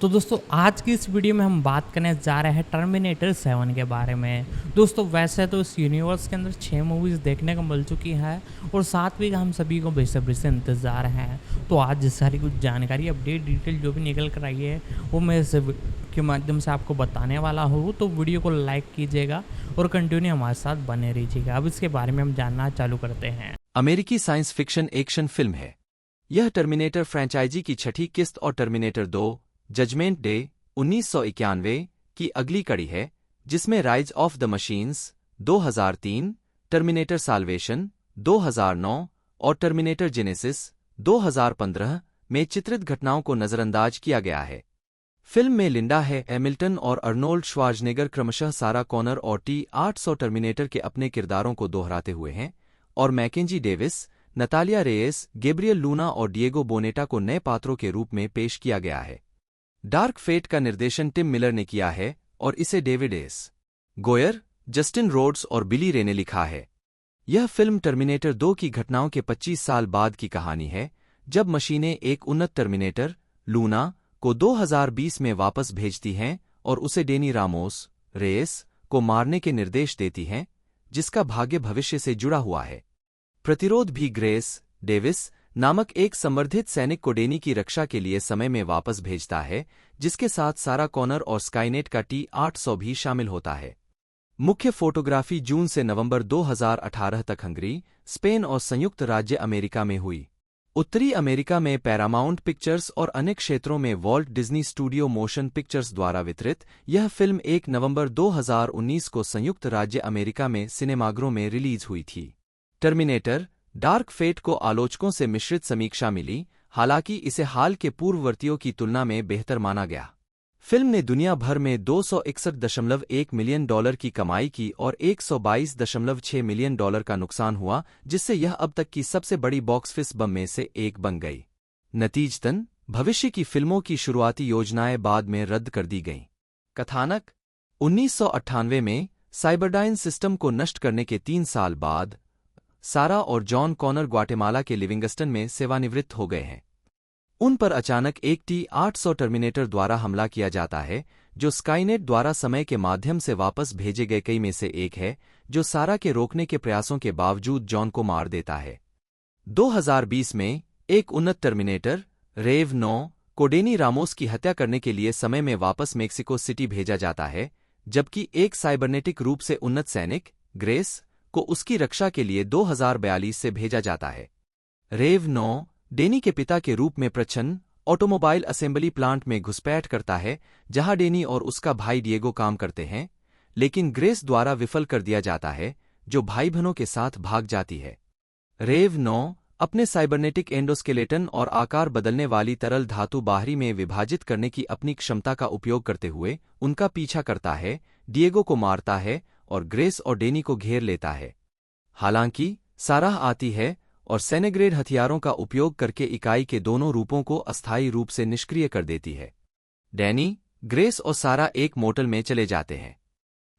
तो दोस्तों आज की इस वीडियो में हम बात करने जा रहे हैं टर्मिनेटर 7 के बारे में। दोस्तों वैसे तो इस यूनिवर्स के अंदर 6 मूवीज़ देखने को मिल चुकी हैं और 7वीं का हम सभी को बेसब्री से इंतज़ार है। तो आज सारी कुछ जानकारी अपडेट डिटेल जो भी निकल कर आई है वो मैं इस के माध्यम से आपको बताने वाला हूँ। तो वीडियो को लाइक कीजिएगा और कंटिन्यू हमारे साथ बने रहिएगा। अब इसके बारे में हम जानना चालू करते हैं। अमेरिकी साइंस फिक्शन एक्शन फिल्म है। यह टर्मिनेटर फ्रेंचाइजी की छठी किस्त और टर्मिनेटर 2 जजमेंट डे 1991 की अगली कड़ी है, जिसमें Rise of the Machines 2003, Terminator Salvation 2009 और टर्मिनेटर जेनेसिस 2015 में चित्रित घटनाओं को नज़रअंदाज किया गया है। फिल्म में लिंडा हैमिल्टन और अर्नोल्ड श्वार्ज़नेगर क्रमशः सारा कॉनर और T-800 टर्मिनेटर के अपने किरदारों को दोहराते हुए हैं, और Mackenzie Davis, Natalia Reyes, Gabriel Luna और डिएगो बोनेटा को नए पात्रों के रूप में पेश किया गया है। डार्क फेट का निर्देशन टिम मिलर ने किया है और इसे David S. Goyer, Justin Rhodes और बिली रे ने लिखा है। यह फिल्म टर्मिनेटर 2 की घटनाओं के 25 साल बाद की कहानी है, जब मशीनें एक उन्नत टर्मिनेटर, लूना, को 2020 में वापस भेजती हैं और उसे डेनी रामोस, रेयस, को मारने के निर्देश देती हैं, जिसका भाग्य भविष्य से जुड़ा हुआ है। प्रतिरोध भी ग्रेस डेविस नामक एक संवर्धित सैनिक को डेनी की रक्षा के लिए समय में वापस भेजता है, जिसके साथ सारा कॉनर और स्काईनेट का T-800 भी शामिल होता है। मुख्य फोटोग्राफी जून से नवंबर 2018 तक हंगरी, स्पेन और संयुक्त राज्य अमेरिका में हुई। उत्तरी अमेरिका में पैरामाउंट पिक्चर्स और अन्य क्षेत्रों में vault Disney Studios Motion pictures द्वारा वितरित यह फिल्म 1 नवंबर 2019 को संयुक्त राज्य अमेरिका में सिनेमाघरों में रिलीज हुई थी। टर्मिनेटर डार्क फेट को आलोचकों से मिश्रित समीक्षा मिली, हालांकि इसे हाल के पूर्ववर्तियों की तुलना में बेहतर माना गया। फिल्म ने दुनिया भर में $261.1 मिलियन की कमाई की और $122.6 मिलियन का नुकसान हुआ, जिससे यह अब तक की सबसे बड़ी बॉक्स ऑफिस बम में से एक बन गई। नतीजतन भविष्य की फिल्मों की शुरुआती योजनाएं बाद में रद्द कर दी गईं। कथानक 1998 में साइबरडाइन सिस्टम को नष्ट करने के 3 साल बाद सारा और जॉन कॉनर ग्वाटेमाला के लिविंगस्टन में सेवानिवृत्त हो गए हैं। उन पर अचानक एक T-800 टर्मिनेटर द्वारा हमला किया जाता है, जो स्काईनेट द्वारा समय के माध्यम से वापस भेजे गए कई में से एक है, जो सारा के रोकने के प्रयासों के बावजूद जॉन को मार देता है। 2020 में एक उन्नत टर्मिनेटर, रेव 9, को डेनी रामोस की हत्या करने के लिए समय में वापस मेक्सिको सिटी भेजा जाता है, जबकि एक साइबरनेटिक रूप से उन्नत सैनिक, ग्रेस, को उसकी रक्षा के लिए 2042 से भेजा जाता है। रेव 9 डेनी के पिता के रूप में प्रच्छन्न ऑटोमोबाइल असेंबली प्लांट में घुसपैठ करता है, जहां डेनी और उसका भाई डिएगो काम करते हैं, लेकिन ग्रेस द्वारा विफल कर दिया जाता है, जो भाई बहनों के साथ भाग जाती है। रेव 9 अपने साइबरनेटिक एंडोस्केलेटन और आकार बदलने वाली तरल धातु बाहरी में विभाजित करने की अपनी क्षमता का उपयोग करते हुए उनका पीछा करता है, डिएगो को मारता है और ग्रेस और डेनी को घेर लेता है। हालांकि साराह आती है और सेनेग्रेड हथियारों का उपयोग करके इकाई के दोनों रूपों को अस्थायी रूप से निष्क्रिय कर देती है। डैनी, ग्रेस और सारा एक मोटल में चले जाते हैं।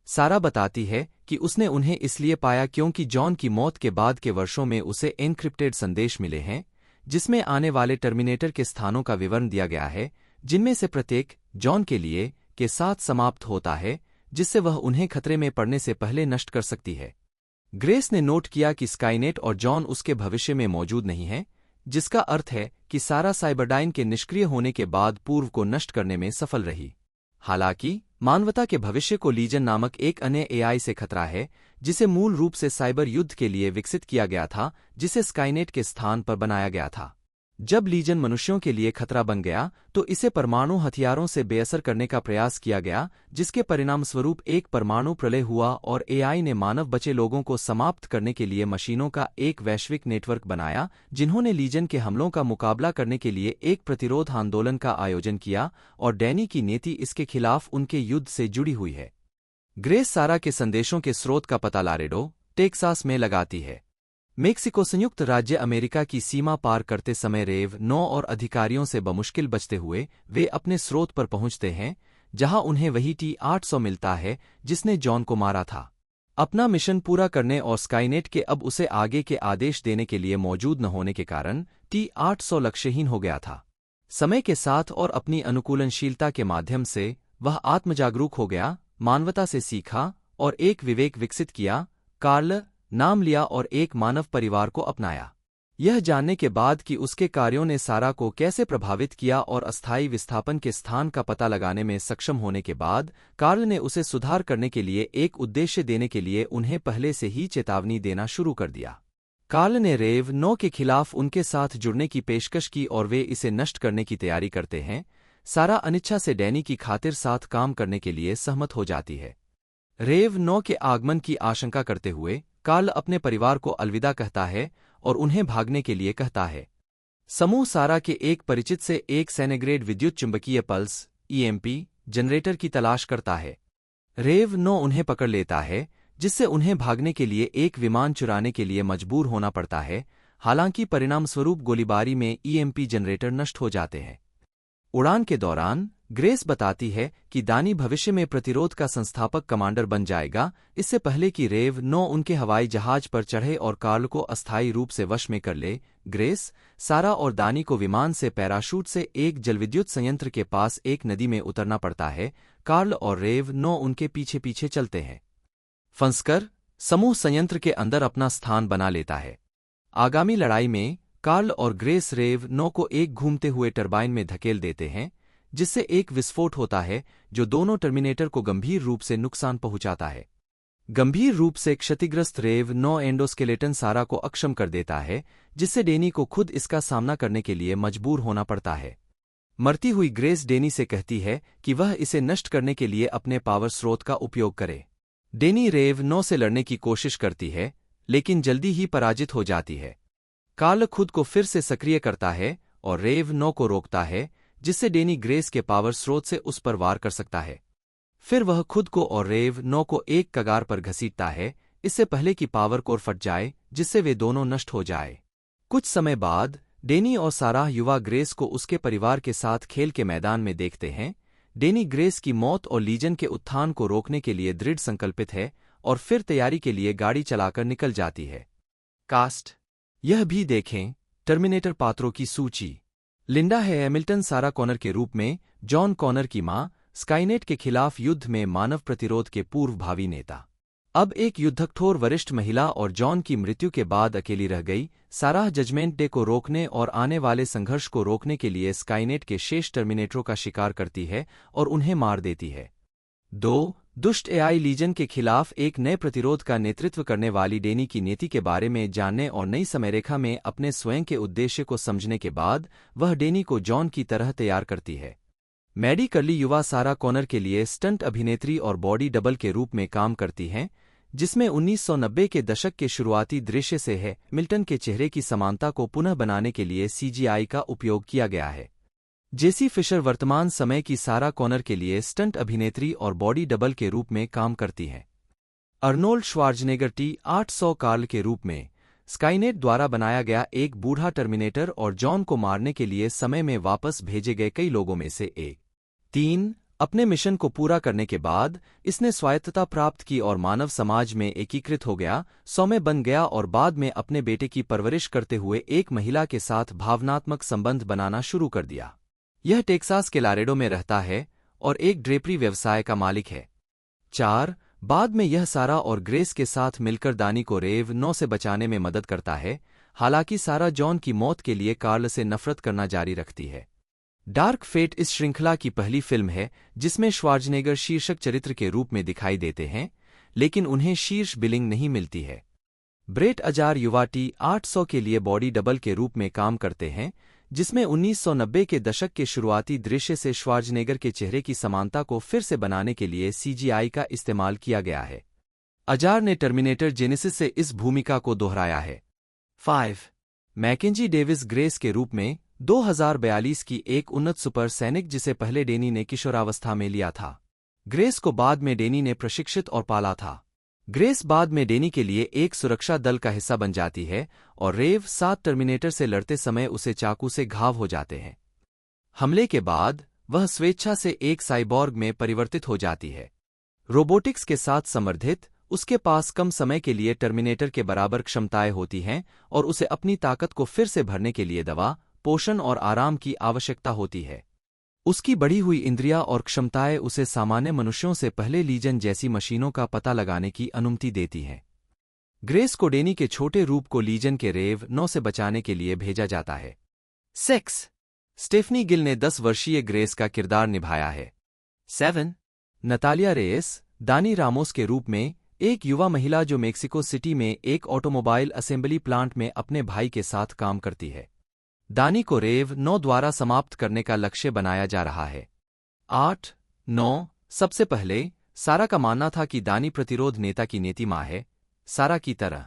सारा बताती है कि उसने उन्हें इसलिए पाया क्योंकि जॉन की मौत के बाद के वर्षों में उसे एन्क्रिप्टेड संदेश मिले हैं, जिसमें आने वाले टर्मिनेटर के स्थानों का विवरण दिया गया है, जिनमें से प्रत्येक जॉन के लिए के साथ समाप्त होता है, जिससे वह उन्हें खतरे में पड़ने से पहले नष्ट कर सकती है। ग्रेस ने नोट किया कि स्काईनेट और जॉन उसके भविष्य में मौजूद नहीं हैं, जिसका अर्थ है कि सारा साइबरडाइन के निष्क्रिय होने के बाद पूर्व को नष्ट करने में सफल रही। हालांकि मानवता के भविष्य को लीजन नामक एक अन्य एआई से खतरा है, जिसे मूल रूप से साइबर युद्ध के लिए विकसित किया गया था, जिसे स्काईनेट के स्थान पर बनाया गया था। जब लीजन मनुष्यों के लिए खतरा बन गया, तो इसे परमाणु हथियारों से बेअसर करने का प्रयास किया गया, जिसके परिणामस्वरूप एक परमाणु प्रलय हुआ और एआई ने मानव बचे लोगों को समाप्त करने के लिए मशीनों का एक वैश्विक नेटवर्क बनाया, जिन्होंने लीजन के हमलों का मुकाबला करने के लिए एक प्रतिरोध आंदोलन का आयोजन किया, और डैनी की नीति इसके खिलाफ उनके युद्ध से जुड़ी हुई है। ग्रेस सारा के संदेशों के स्रोत का पता लारेडो, टेक्सास में लगाती है। मेक्सिको संयुक्त राज्य अमेरिका की सीमा पार करते समय रेव 9 और अधिकारियों से बमुश्किल बचते हुए वे अपने स्रोत पर पहुंचते हैं, जहां उन्हें वही T-800 मिलता है जिसने जॉन को मारा था। अपना मिशन पूरा करने और स्काईनेट के अब उसे आगे के आदेश देने के लिए मौजूद न होने के कारण T-800 लक्ष्यहीन हो गया था। समय के साथ और अपनी अनुकूलनशीलता के माध्यम से वह आत्मजागरूक हो गया, मानवता से सीखा और एक विवेक विकसित किया, कार्ल नाम लिया और एक मानव परिवार को अपनाया। यह जानने के बाद कि उसके कार्यों ने सारा को कैसे प्रभावित किया और अस्थायी विस्थापन के स्थान का पता लगाने में सक्षम होने के बाद, कार्ल ने उसे सुधार करने के लिए एक उद्देश्य देने के लिए उन्हें पहले से ही चेतावनी देना शुरू कर दिया। कार्ल ने रेव 9 के खिलाफ उनके साथ जुड़ने की पेशकश की और वे इसे नष्ट करने की तैयारी करते हैं। सारा अनिच्छा से डैनी की खातिर साथ काम करने के लिए सहमत हो जाती है। रेव 9 के आगमन की आशंका करते हुए कार्ल अपने परिवार को अलविदा कहता है और उन्हें भागने के लिए कहता है। समूह सारा के एक परिचित से एक सेनेग्रेड विद्युत चुंबकीय पल्स (ईएमपी) जनरेटर की तलाश करता है। रेव 9 उन्हें पकड़ लेता है, जिससे उन्हें भागने के लिए एक विमान चुराने के लिए मजबूर होना पड़ता है। हालांकि परिणामस्वरूप गोलीबारी में ईएमपी जनरेटर नष्ट हो जाते हैं। उड़ान के दौरान ग्रेस बताती है कि दानी भविष्य में प्रतिरोध का संस्थापक कमांडर बन जाएगा, इससे पहले कि रेव 9 उनके हवाई जहाज पर चढ़े और कार्ल को अस्थायी रूप से वश में कर ले। ग्रेस, सारा और दानी को विमान से पैराशूट से एक जलविद्युत संयंत्र के पास एक नदी में उतरना पड़ता है। कार्ल और रेव 9 उनके पीछे पीछे चलते हैं। फंसकर समूह संयंत्र के अंदर अपना स्थान बना लेता है। आगामी लड़ाई में कार्ल और ग्रेस रेव 9 को एक घूमते हुए टरबाइन में धकेल देते हैं, जिससे एक विस्फोट होता है जो दोनों टर्मिनेटर को गंभीर रूप से नुकसान पहुंचाता है। गंभीर रूप से क्षतिग्रस्त रेव 9 एंडोस्केलेटन सारा को अक्षम कर देता है, जिससे डेनी को खुद इसका सामना करने के लिए मजबूर होना पड़ता है। मरती हुई ग्रेस डेनी से कहती है कि वह इसे नष्ट करने के लिए अपने पावर स्रोत का उपयोग करे। डेनी रेव 9 से लड़ने की कोशिश करती है, लेकिन जल्दी ही पराजित हो जाती है। कार्ल खुद को फिर से सक्रिय करता है और रेव 9 को रोकता है, जिससे डेनी ग्रेस के पावर स्रोत से उस पर वार कर सकता है। फिर वह खुद को और रेव 9 को एक कगार पर घसीटता है, इससे पहले कि पावर कोर फट जाए, जिससे वे दोनों नष्ट हो जाए। कुछ समय बाद डेनी और सारा युवा ग्रेस को उसके परिवार के साथ खेल के मैदान में देखते हैं। डेनी ग्रेस की मौत और लीजन के उत्थान को रोकने के लिए दृढ़ संकल्पित है और फिर तैयारी के लिए गाड़ी चलाकर निकल जाती है। कास्ट यह भी देखें। टर्मिनेटर पात्रों की सूची। लिंडा है हैमिल्टन सारा कॉनर के रूप में जॉन कॉनर की मां, स्काईनेट के खिलाफ युद्ध में मानव प्रतिरोध के पूर्व भावी नेता। अब एक युद्धकठोर वरिष्ठ महिला और जॉन की मृत्यु के बाद अकेली रह गई। सारा जजमेंट डे को रोकने और आने वाले संघर्ष को रोकने के लिए स्काईनेट के शेष टर्मिनेटरों का शिकार करती है और उन्हें मार देती है। 2. दुष्ट एआई लीजन के खिलाफ एक नए प्रतिरोध का नेतृत्व करने वाली डेनी की नीति के बारे में जानने और नई समयरेखा में अपने स्वयं के उद्देश्य को समझने के बाद वह डेनी को जॉन की तरह तैयार करती है। मैडी कर्ली युवा सारा कॉनर के लिए स्टंट अभिनेत्री और बॉडी डबल के रूप में काम करती हैं, जिसमें 1990 के दशक के शुरुआती दृश्य से है मिल्टन के चेहरे की समानता को पुनः बनाने के लिए सीजीआई का उपयोग किया गया है। जेसी फिशर वर्तमान समय की सारा कॉनर के लिए स्टंट अभिनेत्री और बॉडी डबल के रूप में काम करती हैं। अर्नोल्ड श्वार्ज़नेगर T-800 कार्ल के रूप में स्काईनेट द्वारा बनाया गया एक बूढ़ा टर्मिनेटर और जॉन को मारने के लिए समय में वापस भेजे गए कई लोगों में से एक। 3. अपने मिशन को पूरा करने के बाद इसने स्वायत्तता प्राप्त की और मानव समाज में एकीकृत हो गया, सौम्य बन गया और बाद में अपने बेटे की परवरिश करते हुए एक महिला के साथ भावनात्मक संबंध बनाना शुरू कर दिया। यह टेक्सास के लारेडो में रहता है और एक ड्रेपरी व्यवसाय का मालिक है। 4. बाद में यह सारा और ग्रेस के साथ मिलकर दानी को रेव 9 से बचाने में मदद करता है, हालांकि सारा जॉन की मौत के लिए कार्ल से नफरत करना जारी रखती है। डार्क फेट इस श्रृंखला की पहली फिल्म है जिसमें श्वार्ज़नेगर शीर्षक चरित्र के रूप में दिखाई देते हैं, लेकिन उन्हें शीर्ष बिलिंग नहीं मिलती है। ब्रेट अजार युवा T-800 के लिए बॉडी डबल के रूप में काम करते हैं, जिसमें 1990 के दशक के शुरुआती दृश्य से श्वार्ज़नेगर के चेहरे की समानता को फिर से बनाने के लिए सीजीआई का इस्तेमाल किया गया है। अजार ने टर्मिनेटर जेनेसिस से इस भूमिका को दोहराया है। 5. मैकेंजी डेविस ग्रेस के रूप में 2042 की एक उन्नत सुपर सैनिक जिसे पहले डेनी ने किशोरावस्था में लिया था। ग्रेस को बाद में डेनी ने प्रशिक्षित और पाला था। ग्रेस बाद में डेनी के लिए एक सुरक्षा दल का हिस्सा बन जाती है और रेव 7 टर्मिनेटर से लड़ते समय उसे चाकू से घाव हो जाते हैं। हमले के बाद वह स्वेच्छा से एक साइबॉर्ग में परिवर्तित हो जाती है। रोबोटिक्स के साथ समर्थित, उसके पास कम समय के लिए टर्मिनेटर के बराबर क्षमताएं होती हैं और उसे अपनी ताकत को फिर से भरने के लिए दवा, पोषण और आराम की आवश्यकता होती है। उसकी बढ़ी हुई इंद्रियां और क्षमताएं उसे सामान्य मनुष्यों से पहले लीजन जैसी मशीनों का पता लगाने की अनुमति देती हैं। ग्रेस को डेनी के छोटे रूप को लीजन के रेव 9 से बचाने के लिए भेजा जाता है। सेक्स। स्टेफनी गिल ने 10 वर्षीय ग्रेस का किरदार निभाया है। 7. नतालिया रेयस, दानी रामोस के रूप में एक युवा महिला जो मेक्सिको सिटी में एक ऑटोमोबाइल असेंबली प्लांट में अपने भाई के साथ काम करती है। दानी को रेव 9 द्वारा समाप्त करने का लक्ष्य बनाया जा रहा है। 8. 9. सबसे पहले सारा का मानना था कि दानी प्रतिरोध नेता की नेती माँ है, सारा की तरह।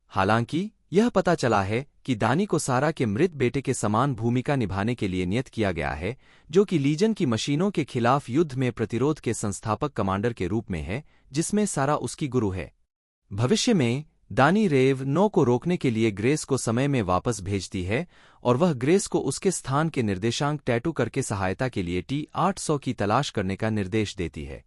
हालांकि यह पता चला है कि दानी को सारा के मृत बेटे के समान भूमिका निभाने के लिए नियत किया गया है, जो कि लीजन की मशीनों के खिलाफ युद्ध में प्रतिरोध के संस्थापक कमांडर के रूप में है, जिसमें सारा उसकी गुरु है। भविष्य में दानी रेव 9 को रोकने के लिए ग्रेस को समय में वापस भेजती है और वह ग्रेस को उसके स्थान के निर्देशांक टैटू करके सहायता के लिए T-800 की तलाश करने का निर्देश देती है।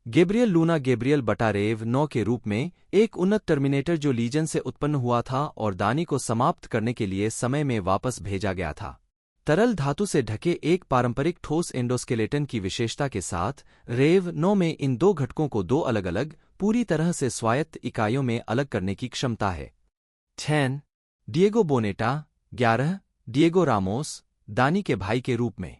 गैब्रियल लूना गैब्रियल बटा रेव 9 के रूप में एक उन्नत टर्मिनेटर जो लीजन से उत्पन्न हुआ था और दानी को समाप्त करने के लिए समय में वापस भेजा गया था। तरल धातु से ढके एक पारंपरिक ठोस एंडोस्केलेटन की विशेषता के साथ रेव 9 में इन दो घटकों को दो अलग-अलग, पूरी तरह से स्वायत्त इकाइयों में अलग करने की क्षमता है। 10. Diego Bonetta. 11. डिएगो रामोस, दानी के भाई के रूप में।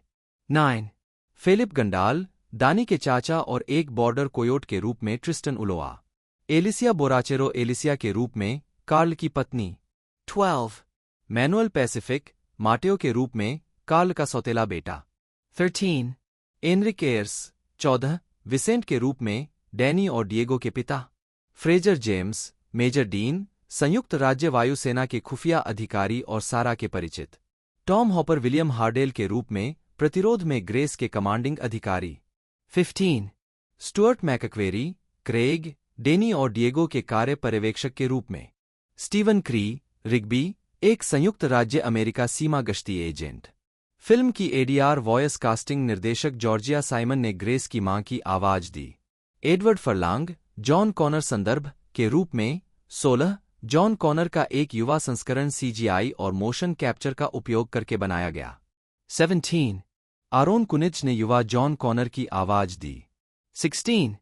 9. फेलिप गंडाल, दानी के चाचा और एक बॉर्डर कोयोट के रूप में ट्रिस्टन उलोआ। एलिसिया बोराचेरो एलिसिया के रूप में कार्ल की पत्नी। 12. मैनुअल पैसिफिक, माटेओ के रूप में कार्ल का सौतेला बेटा। 13. Anrich years. 14. विसेंट के रूप में डैनी और डिएगो के पिता। फ्रेजर जेम्स, मेजर डीन, संयुक्त राज्य वायुसेना के खुफिया अधिकारी और सारा के परिचित। टॉम हॉपर विलियम हार्डेल के रूप में प्रतिरोध में ग्रेस के कमांडिंग अधिकारी। 15. स्टुअर्ट मैकक्वेरी, क्रेग, डेनी और डिएगो के कार्य पर्यवेक्षक के रूप में। स्टीवन क्री, रिग्बी, एक संयुक्त राज्य अमेरिका सीमा गश्ती एजेंट। फिल्म की एडीआर वॉयस कास्टिंग निर्देशक जॉर्जिया साइमन ने ग्रेस की मां की आवाज दी। एडवर्ड फर्लांग, जॉन कॉनर संदर्भ के रूप में। 16. जॉन कॉनर का एक युवा संस्करण सीजीआई और मोशन कैप्चर का उपयोग करके बनाया गया। 17. आरोन कुनिज ने युवा जॉन कॉनर की आवाज दी। 16.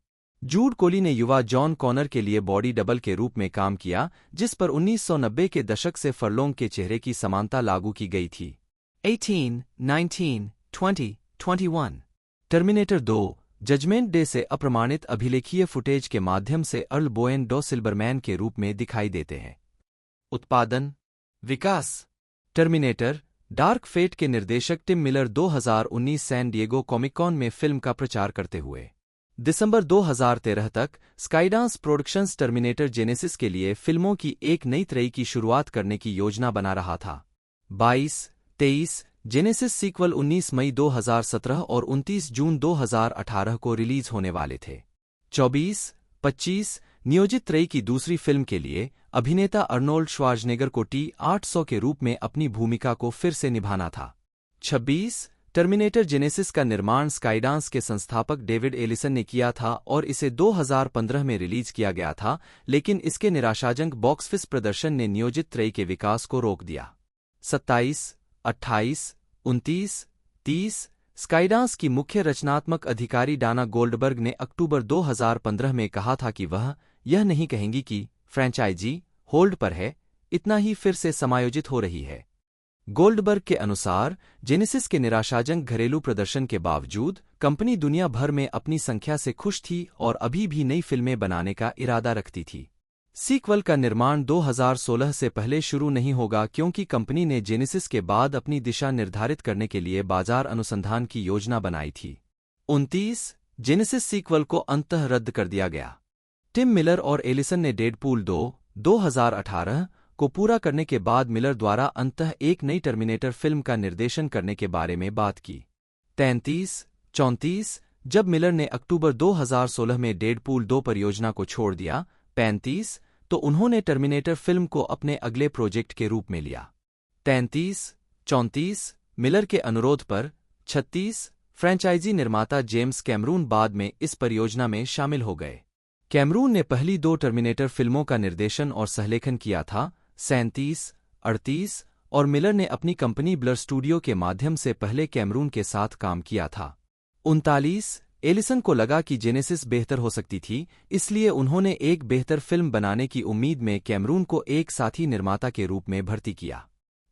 जूड कोली ने युवा जॉन कॉनर के लिए बॉडी डबल के रूप में काम किया, जिस पर 1990 के दशक से फरलोंग के चेहरे की समानता लागू की गई थी। 18, 19, 20, 21. टर्मिनेटर 2 जजमेंट डे से अप्रमाणित अभिलेखीय फुटेज के माध्यम से अर्ल बोएन डो सिल्बरमैन के रूप में दिखाई देते हैं। उत्पादन, विकास। टर्मिनेटर डार्क फेट के निर्देशक Tim Miller 2019 San Diego Comic-Con में फिल्म का प्रचार करते हुए दिसंबर 2013 तक स्काईडांस प्रोडक्शंस टर्मिनेटर जेनेसिस के लिए फिल्मों की एक नई तरह की शुरुआत करने की योजना बना रहा था। 22, 23 जेनेसिस सीक्वल 19 मई 2017 और 29 जून 2018 को रिलीज होने वाले थे। 24, 25 नियोजित त्रयी की दूसरी फिल्म के लिए अभिनेता अर्नोल्ड श्वार्ज़नेगर को T-800 के रूप में अपनी भूमिका को फिर से निभाना था। 26 टर्मिनेटर जेनेसिस का निर्माण स्काईडांस के संस्थापक डेविड एलिसन ने किया था और इसे 2015 में रिलीज किया गया था, लेकिन इसके निराशाजनक बॉक्स ऑफिस प्रदर्शन ने नियोजित त्रयी के विकास को रोक दिया। 27, 28, 29, 30 स्काईडांस की मुख्य रचनात्मक अधिकारी डाना गोल्डबर्ग ने अक्टूबर 2015 में कहा था कि वह यह नहीं कहेंगी कि फ्रैंचाइजी होल्ड पर है, इतना ही फिर से समायोजित हो रही है। गोल्डबर्ग के अनुसार जेनेसिस के निराशाजनक घरेलू प्रदर्शन के बावजूद कंपनी दुनिया भर में अपनी संख्या से खुश थी और अभी भी नई फिल्में बनाने का इरादा रखती थी। सीक्वल का निर्माण 2016 से पहले शुरू नहीं होगा क्योंकि कंपनी ने जेनेसिस के बाद अपनी दिशा निर्धारित करने के लिए बाजार अनुसंधान की योजना बनाई थी। 29 जेनेसिस सीक्वल को अंततः रद्द कर दिया गया। टिम मिलर और एलिसन ने डेडपूल 2, 2018 को पूरा करने के बाद मिलर द्वारा अंततः एक नई टर्मिनेटर फिल्म का निर्देशन करने के बारे में बात की। 33, 34 जब मिलर ने अक्टूबर 2016 में डेडपूल 2 परियोजना को छोड़ दिया। 35 तो उन्होंने टर्मिनेटर फिल्म को अपने अगले प्रोजेक्ट के रूप में लिया। 33, 34 मिलर के अनुरोध पर। 36 फ्रैंचाइजी निर्माता जेम्स कैमरून बाद में इस परियोजना में शामिल हो गए। कैमरून ने पहली 2 टर्मिनेटर फिल्मों का निर्देशन और सहलेखन किया था। 37, 38 और मिलर ने अपनी कंपनी ब्लर स्टूडियो के माध्यम से पहले कैमरून के साथ काम किया था। 39 एलिसन को लगा कि जेनेसिस बेहतर हो सकती थी, इसलिए उन्होंने एक बेहतर फिल्म बनाने की उम्मीद में कैमरून को एक साथी निर्माता के रूप में भर्ती किया।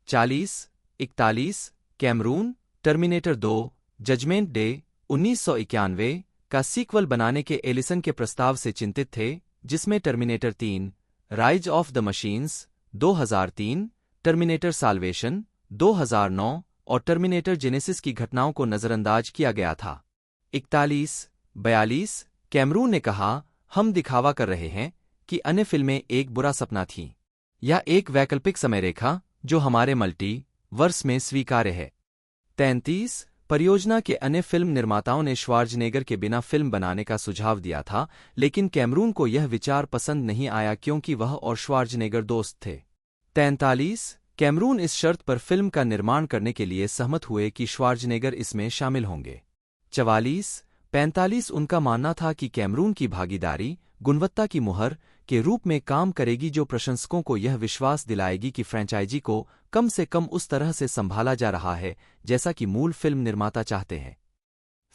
41 कैमरून टर्मिनेटर 2 जजमेंट डे 1991 का सीक्वल बनाने के एलिसन के प्रस्ताव से चिंतित थे, जिसमें Terminator 3 Rise of the Machines 2003, Terminator Salvation 2009 और टर्मिनेटर जेनेसिस की घटनाओं को नजरअंदाज किया गया था। 41 कैमरून ने कहा, हम दिखावा कर रहे हैं कि अन्य फिल्में एक बुरा सपना थीं या एक वैकल्पिक समय रेखा जो हमारे मल्टी वर्स में स्वीकार्य है। 33 परियोजना के अन्य फिल्म निर्माताओं ने श्वार्ज़नेगर के बिना फिल्म बनाने का सुझाव दिया था, लेकिन कैमरून को यह विचार पसंद नहीं आया क्योंकि वह और श्वार्ज़नेगर दोस्त थे। 43 कैमरून इस शर्त पर फिल्म का निर्माण करने के लिए सहमत हुए कि श्वार्ज़नेगर इसमें शामिल होंगे। 45 उनका मानना था कि कैमरून की भागीदारी गुणवत्ता की मुहर के रूप में काम करेगी, जो प्रशंसकों को यह विश्वास दिलाएगी कि फ्रैंचाइजी को कम से कम उस तरह से संभाला जा रहा है जैसा कि मूल फिल्म निर्माता चाहते हैं।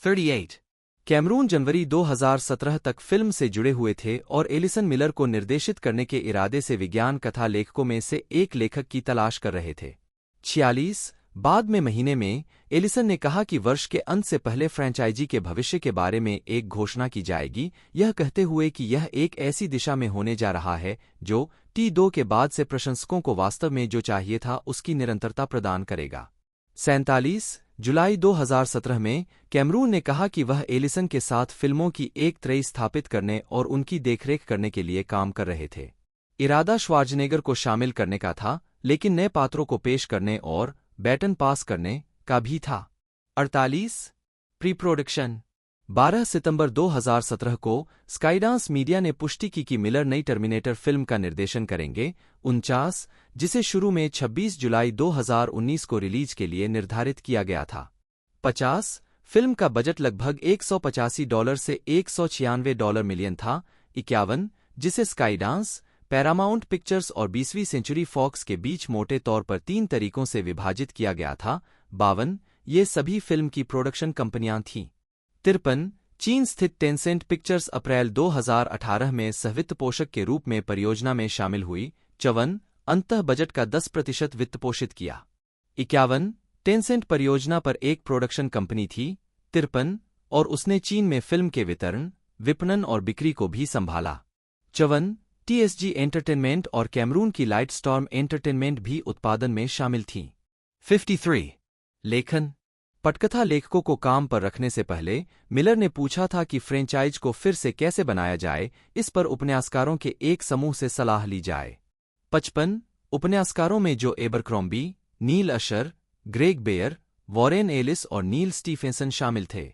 38 कैमरून जनवरी 2017 तक फिल्म से जुड़े हुए थे और एलिसन मिलर को निर्देशित करने के इरादे से विज्ञान कथा लेखकों में से एक लेखक की तलाश कर रहे थे। 46 बाद में महीने में एलिसन ने कहा कि वर्ष के अंत से पहले फ्रैंचाइजी के भविष्य के बारे में एक घोषणा की जाएगी, यह कहते हुए कि यह एक ऐसी दिशा में होने जा रहा है जो T2 के बाद से प्रशंसकों को वास्तव में जो चाहिए था उसकी निरंतरता प्रदान करेगा। 47 जुलाई 2017 में कैमरून ने कहा कि वह एलिसन के साथ फिल्मों की एक त्रयी स्थापित करने और उनकी देखरेख करने के लिए काम कर रहे थे। इरादा श्वार्ज़नेगर को शामिल करने का था, लेकिन नए पात्रों को पेश करने और बैटन पास करने का भी था। 48 प्री प्रोडक्शन 12 सितंबर 2017 को स्काईडांस मीडिया ने पुष्टि की कि मिलर नई टर्मिनेटर फिल्म का निर्देशन करेंगे। 49 जिसे शुरू में 26 जुलाई 2019 को रिलीज के लिए निर्धारित किया गया था। 50 फिल्म का बजट लगभग $185 से $196 मिलियन था। 51 जिसे स्काईडांस, पैरामाउंट पिक्चर्स और 20वीं सेंचुरी फॉक्स के बीच मोटे तौर पर 3 तरीकों से विभाजित किया गया था। 52 ये सभी फिल्म की प्रोडक्शन कंपनियां थीं। 53 चीन स्थित टेंसेंट पिक्चर्स अप्रैल 2018 में सहवित्त पोषक के रूप में परियोजना में शामिल हुई। 54 अंततः बजट का 10% वित्त पोषित किया। 51 टेंसेंट परियोजना पर एक प्रोडक्शन कंपनी थी। 53 और उसने चीन में फिल्म के वितरण, विपणन और बिक्री को भी संभाला। 54 TSG एंटरटेनमेंट और कैमरून की लाइट स्टॉर्म एंटरटेनमेंट भी उत्पादन में शामिल थीं। 53 लेखन पटकथा लेखकों को काम पर रखने से पहले मिलर ने पूछा था कि फ्रेंचाइज को फिर से कैसे बनाया जाए, इस पर उपन्यासकारों के एक समूह से सलाह ली जाए। 55 उपन्यासकारों में जो एबरक्रॉम्बी, नील अशर, ग्रेग बेयर, वॉरेन एलिस और नील स्टीफेंसन शामिल थे।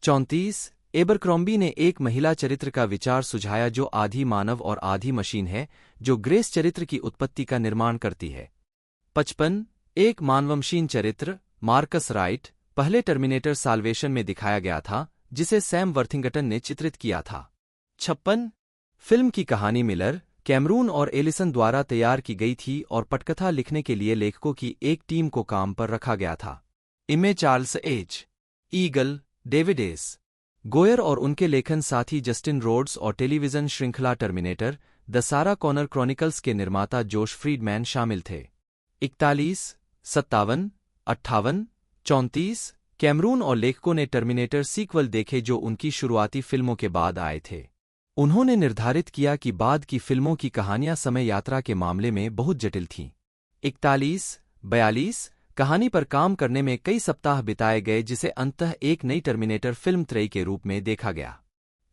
34 एबरक्रॉम्बी ने एक महिला चरित्र का विचार सुझाया जो आधी मानव और आधी मशीन है, जो ग्रेस चरित्र की उत्पत्ति का निर्माण करती है। 55 एक मानवमशीन चरित्र, मार्कस राइट, पहले टर्मिनेटर साल्वेशन में दिखाया गया था, जिसे सैम वर्थिंगटन ने चित्रित किया था। 56 फिल्म की कहानी मिलर, कैमरून और एलिसन द्वारा तैयार की गई थी और पटकथा लिखने के लिए लेखकों की एक टीम को काम पर रखा गया था। इनमें Charles H. Eagle, David S. GoAir और उनके लेखन साथी जस्टिन रोड्स और टेलीविजन श्रृंखला टर्मिनेटर द सारा कॉनर क्रॉनिकल्स के निर्माता जोश फ्रीडमैन शामिल थे। 41 57 58 34 कैमरून और लेखकों ने टर्मिनेटर सीक्वल देखे जो उनकी शुरुआती फिल्मों के बाद आए थे। उन्होंने निर्धारित किया कि बाद की फिल्मों की कहानियां समय यात्रा के मामले में बहुत जटिल थीं। 41-42 कहानी पर काम करने में कई सप्ताह बिताए गए, जिसे अंततः एक नई टर्मिनेटर फिल्म त्रयी के रूप में देखा गया।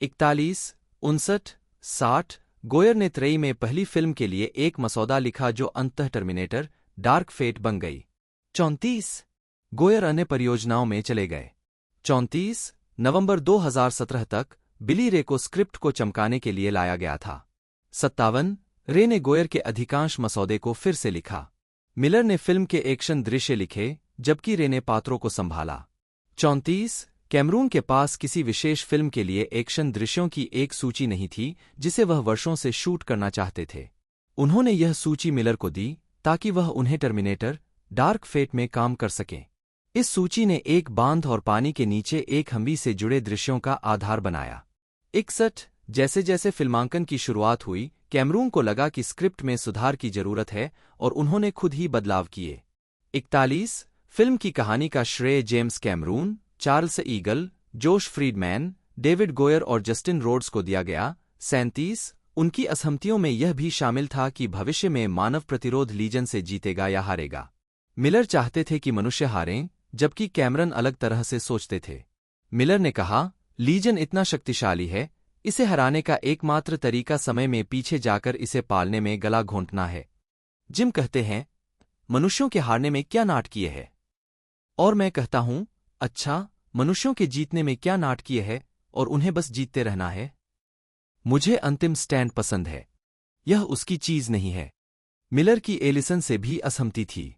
41-59-60 गोयर ने त्रयी में पहली फिल्म के लिए एक मसौदा लिखा जो अंततः टर्मिनेटर डार्क फेट बन गई। 34 गोयर अन्य परियोजनाओं में चले गए। 34 नवंबर 2017 तक बिली रे को स्क्रिप्ट को चमकाने के लिए लाया गया था। 57 रे ने गोयर के अधिकांश मसौदे को फिर से लिखा। मिलर ने फिल्म के एक्शन दृश्य लिखे, जबकि रे ने पात्रों को संभाला। 34 कैमरून के पास किसी विशेष फिल्म के लिए एक्शन दृश्यों की एक सूची नहीं थी जिसे वह वर्षों से शूट करना चाहते थे। उन्होंने यह सूची मिलर को दी ताकि वह उन्हें टर्मिनेटर डार्क फेट में काम कर सकें। इस सूची ने एक बांध और पानी के नीचे एक हम्बी से जुड़े दृश्यों का आधार बनाया। 61 जैसे जैसे फिल्मांकन की शुरुआत हुई, कैमरून को लगा कि स्क्रिप्ट में सुधार की जरूरत है और उन्होंने खुद ही बदलाव किए। 41 फिल्म की कहानी का श्रेय जेम्स कैमरून, चार्ल्स ईगल, जोश फ्रीडमैन, डेविड गोयर और जस्टिन रोड्स को दिया गया। 37 उनकी असहमतियों में यह भी शामिल था कि भविष्य में मानव प्रतिरोध लीजन से जीतेगा या हारेगा। मिलर चाहते थे कि मनुष्य हारें, जबकि कैमरन अलग तरह से सोचते थे। मिलर ने कहा, लीजन इतना शक्तिशाली है, इसे हराने का एकमात्र तरीका समय में पीछे जाकर इसे पालने में गला घोंटना है। जिम कहते हैं, मनुष्यों के हारने में क्या नाटकीय है? और मैं कहता हूं, अच्छा, मनुष्यों के जीतने में क्या नाटकीय है और उन्हें बस जीतते रहना है। मुझे अंतिम स्टैंड पसंद है। यह उसकी चीज नहीं है। मिलर की एलिसन से भी असहमति थी।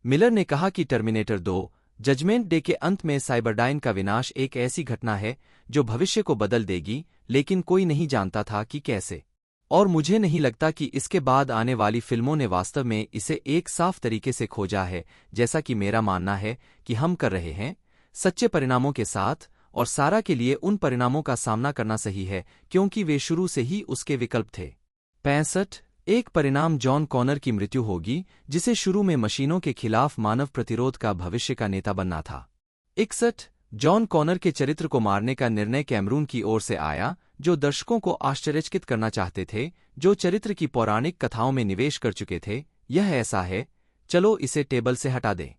मिलर ने कहा कि टर्मिनेटर 2 जजमेंट डे के अंत में साइबरडाइन का विनाश एक ऐसी घटना है जो भविष्य को बदल देगी, लेकिन कोई नहीं जानता था कि कैसे। और मुझे नहीं लगता कि इसके बाद आने वाली फिल्मों ने वास्तव में इसे एक साफ तरीके से खोजा है, जैसा कि मेरा मानना है कि हम कर रहे हैं, सच्चे परिणामों के साथ, और सारा के लिए उन परिणामों का सामना करना सही है क्योंकि वे शुरू से ही उसके विकल्प थे। 65 एक परिणाम जॉन कॉनर की मृत्यु होगी, जिसे शुरू में मशीनों के खिलाफ मानव प्रतिरोध का भविष्य का नेता बनना था। 61 जॉन कॉनर के चरित्र को मारने का निर्णय कैमरून की ओर से आया, जो दर्शकों को आश्चर्यचकित करना चाहते थे, जो चरित्र की पौराणिक कथाओं में निवेश कर चुके थे। यह ऐसा है, चलो इसे टेबल से हटा दें।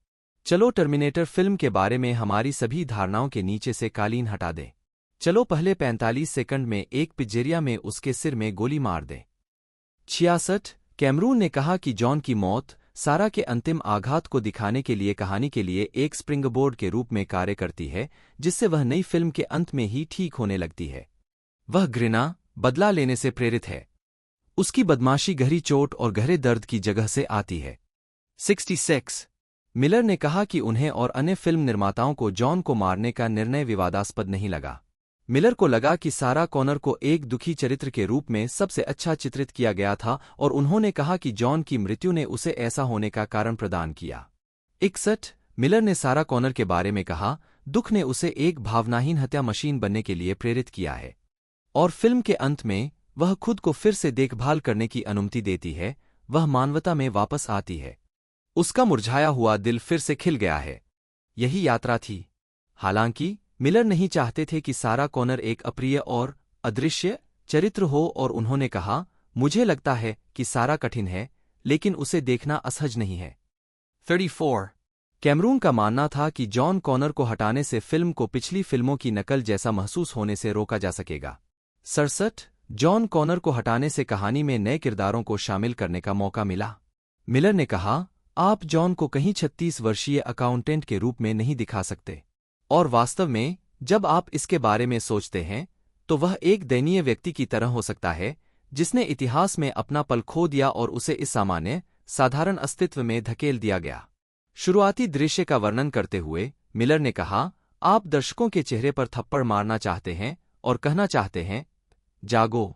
चलो टर्मिनेटर फिल्म के बारे में हमारी सभी धारणाओं के नीचे से कालीन हटा दें। चलो पहले 45 सेकंड में एक पिज्जेरिया में उसके सिर में गोली मार दें। 66 कैमरून ने कहा कि जॉन की मौत सारा के अंतिम आघात को दिखाने के लिए कहानी के लिए एक स्प्रिंगबोर्ड के रूप में कार्य करती है, जिससे वह नई फिल्म के अंत में ही ठीक होने लगती है। वह घृणा, बदला लेने से प्रेरित है। उसकी बदमाशी गहरी चोट और गहरे दर्द की जगह से आती है। 66 मिलर ने कहा कि उन्हें और अन्य फिल्म निर्माताओं को जॉन को मारने का निर्णय विवादास्पद नहीं लगा। मिलर को लगा कि सारा कॉनर को एक दुखी चरित्र के रूप में सबसे अच्छा चित्रित किया गया था और उन्होंने कहा कि जॉन की मृत्यु ने उसे ऐसा होने का कारण प्रदान किया। 61 मिलर ने सारा कॉनर के बारे में कहा, दुख ने उसे एक भावनाहीन हत्या मशीन बनने के लिए प्रेरित किया है। और फिल्म के अंत में वह खुद को फिर से देखभाल करने की अनुमति देती है, वह मानवता में वापस आती है। उसका मुरझाया हुआ दिल फिर से खिल गया है। यही यात्रा थी। हालांकि मिलर नहीं चाहते थे कि सारा कॉनर एक अप्रिय और अदृश्य चरित्र हो और उन्होंने कहा, मुझे लगता है कि सारा कठिन है, लेकिन उसे देखना असहज नहीं है। 34 कैमरून का मानना था कि जॉन कॉनर को हटाने से फिल्म को पिछली फिल्मों की नकल जैसा महसूस होने से रोका जा सकेगा। 67 जॉन कॉनर को हटाने से कहानी में नए किरदारों को शामिल करने का मौका मिला। मिलर ने कहा, आप जॉन को कहीं 36 वर्षीय अकाउंटेंट के रूप में नहीं दिखा सकते। और वास्तव में जब आप इसके बारे में सोचते हैं तो वह एक दयनीय व्यक्ति की तरह हो सकता है, जिसने इतिहास में अपना पल खो दिया और उसे इस सामान्य, साधारण अस्तित्व में धकेल दिया गया। शुरुआती दृश्य का वर्णन करते हुए मिलर ने कहा, आप दर्शकों के चेहरे पर थप्पड़ मारना चाहते हैं और कहना चाहते हैं, जागो,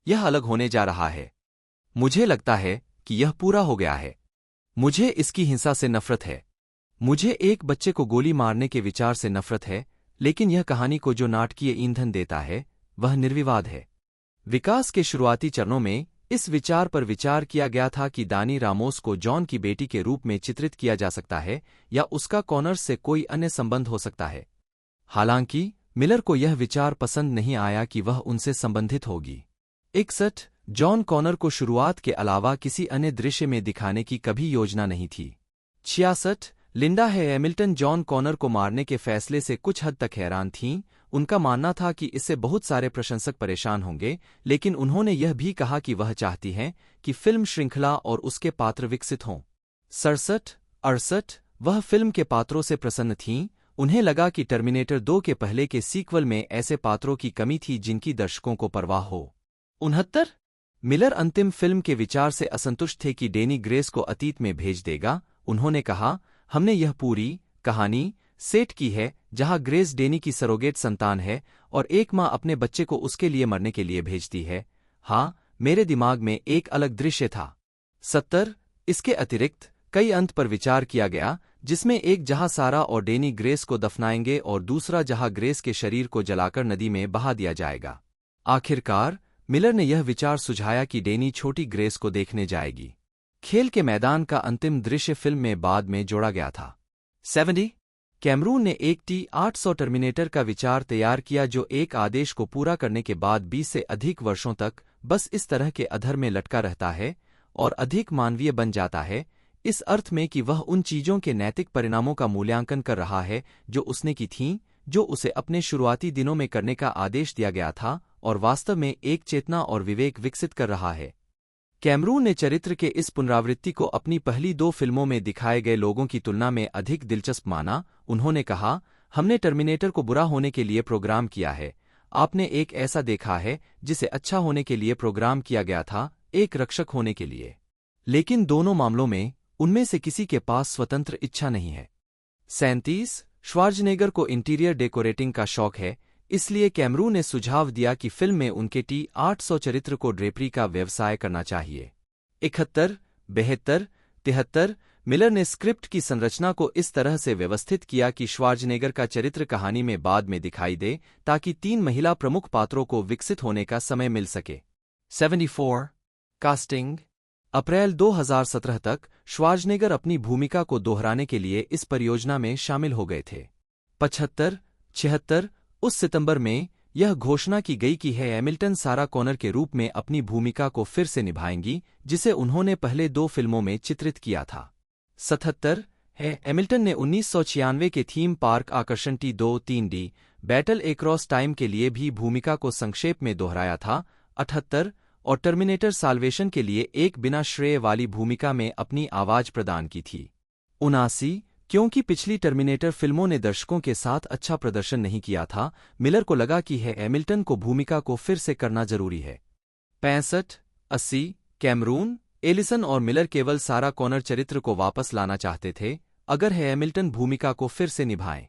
यह अलग होने जा रहा है। मुझे लगता है कि यह पूरा हो गया है। मुझे इसकी हिंसा से नफरत है। मुझे एक बच्चे को गोली मारने के विचार से नफरत है, लेकिन यह कहानी को जो नाटकीय ईंधन देता है, वह निर्विवाद है। विकास के शुरुआती चरणों में इस विचार पर विचार किया गया था कि दानी रामोस को जॉन की बेटी के रूप में चित्रित किया जा सकता है या उसका कॉनर्स से कोई अन्य संबंध हो सकता है। हालांकि मिलर को यह विचार पसंद नहीं आया कि वह उनसे संबंधित होगी। 61 जॉन कॉनर को शुरुआत के अलावा किसी अन्य दृश्य में दिखाने की कभी योजना नहीं थी। 66 लिंडा हैमिल्टन जॉन कॉनर को मारने के फैसले से कुछ हद तक हैरान थीं। उनका मानना था कि इससे बहुत सारे प्रशंसक परेशान होंगे, लेकिन उन्होंने यह भी कहा कि वह चाहती हैं कि फिल्म श्रृंखला और उसके पात्र विकसित हों। 67 वह फिल्म के पात्रों से प्रसन्न थीं। उन्हें लगा कि टर्मिनेटर 2 के पहले के सीक्वल में ऐसे पात्रों की कमी थी जिनकी दर्शकों को परवाह हो। 69 मिलर अंतिम फिल्म के विचार से असंतुष्ट थे कि डेनी ग्रेस को अतीत में भेज देगा। उन्होंने कहा, हमने यह पूरी कहानी सेट की है जहां ग्रेस डेनी की सरोगेट संतान है और एक मां अपने बच्चे को उसके लिए मरने के लिए भेजती है। हाँ, मेरे दिमाग में एक अलग दृश्य था। 70 इसके अतिरिक्त कई अंत पर विचार किया गया, जिसमें एक जहां सारा और डेनी ग्रेस को दफनाएंगे और दूसरा जहां ग्रेस के शरीर को जलाकर नदी में बहा दिया जाएगा। आखिरकार मिलर ने यह विचार सुझाया कि डेनी छोटी ग्रेस को देखने जाएगी। खेल के मैदान का अंतिम दृश्य फिल्म में बाद में जोड़ा गया था। 70 कैमरून ने एक T-800 टर्मिनेटर का विचार तैयार किया जो एक आदेश को पूरा करने के बाद 20 से अधिक वर्षों तक बस इस तरह के अधर में लटका रहता है और अधिक मानवीय बन जाता है, इस अर्थ में कि वह उन चीजों के नैतिक परिणामों का मूल्यांकन कर रहा है जो उसने की थीं, जो उसे अपने शुरुआती दिनों में करने का आदेश दिया गया था, और वास्तव में एक चेतना और विवेक विकसित कर रहा है। कैमरून ने चरित्र के इस पुनरावृत्ति को अपनी पहली 2 फिल्मों में दिखाए गए लोगों की तुलना में अधिक दिलचस्प माना। उन्होंने कहा, हमने टर्मिनेटर को बुरा होने के लिए प्रोग्राम किया है, आपने एक ऐसा देखा है जिसे अच्छा होने के लिए प्रोग्राम किया गया था, एक रक्षक होने के लिए। लेकिन दोनों मामलों में उनमें से किसी के पास स्वतंत्र इच्छा नहीं है। 37 श्वार्ज़नेगर को इंटीरियर डेकोरेटिंग का शौक है, इसलिए कैमरून ने सुझाव दिया कि फिल्म में उनके T-800 चरित्र को ड्रेपरी का व्यवसाय करना चाहिए। 71 72 73 मिलर ने स्क्रिप्ट की संरचना को इस तरह से व्यवस्थित किया कि श्वार्ज़नेगर का चरित्र कहानी में बाद में दिखाई दे, ताकि 3 महिला प्रमुख पात्रों को विकसित होने का समय मिल सके। 74 कास्टिंग अप्रैल 2017 तक श्वार्ज़नेगर अपनी भूमिका को दोहराने के लिए इस परियोजना में शामिल हो गए थे। 75 76 उस सितंबर में यह घोषणा की गई कि हैमिल्टन सारा कॉनर के रूप में अपनी भूमिका को फिर से निभाएंगी, जिसे उन्होंने पहले 2 फिल्मों में चित्रित किया था। 77 हैमिल्टन ने 1996 के थीम पार्क आकर्षण T-2-3D बैटल एक्रॉस टाइम के लिए भी भूमिका को संक्षेप में दोहराया था। 78 और टर्मिनेटर साल्वेशन के लिए एक बिना श्रेय वाली भूमिका में अपनी आवाज प्रदान की थी। 79 क्योंकि पिछली टर्मिनेटर फिल्मों ने दर्शकों के साथ अच्छा प्रदर्शन नहीं किया था, मिलर को लगा कि हैमिल्टन को भूमिका को फिर से करना जरूरी है। 65 80 कैमरून एलिसन और मिलर केवल सारा कॉनर चरित्र को वापस लाना चाहते थे, अगर हैमिल्टन भूमिका को फिर से निभाएं।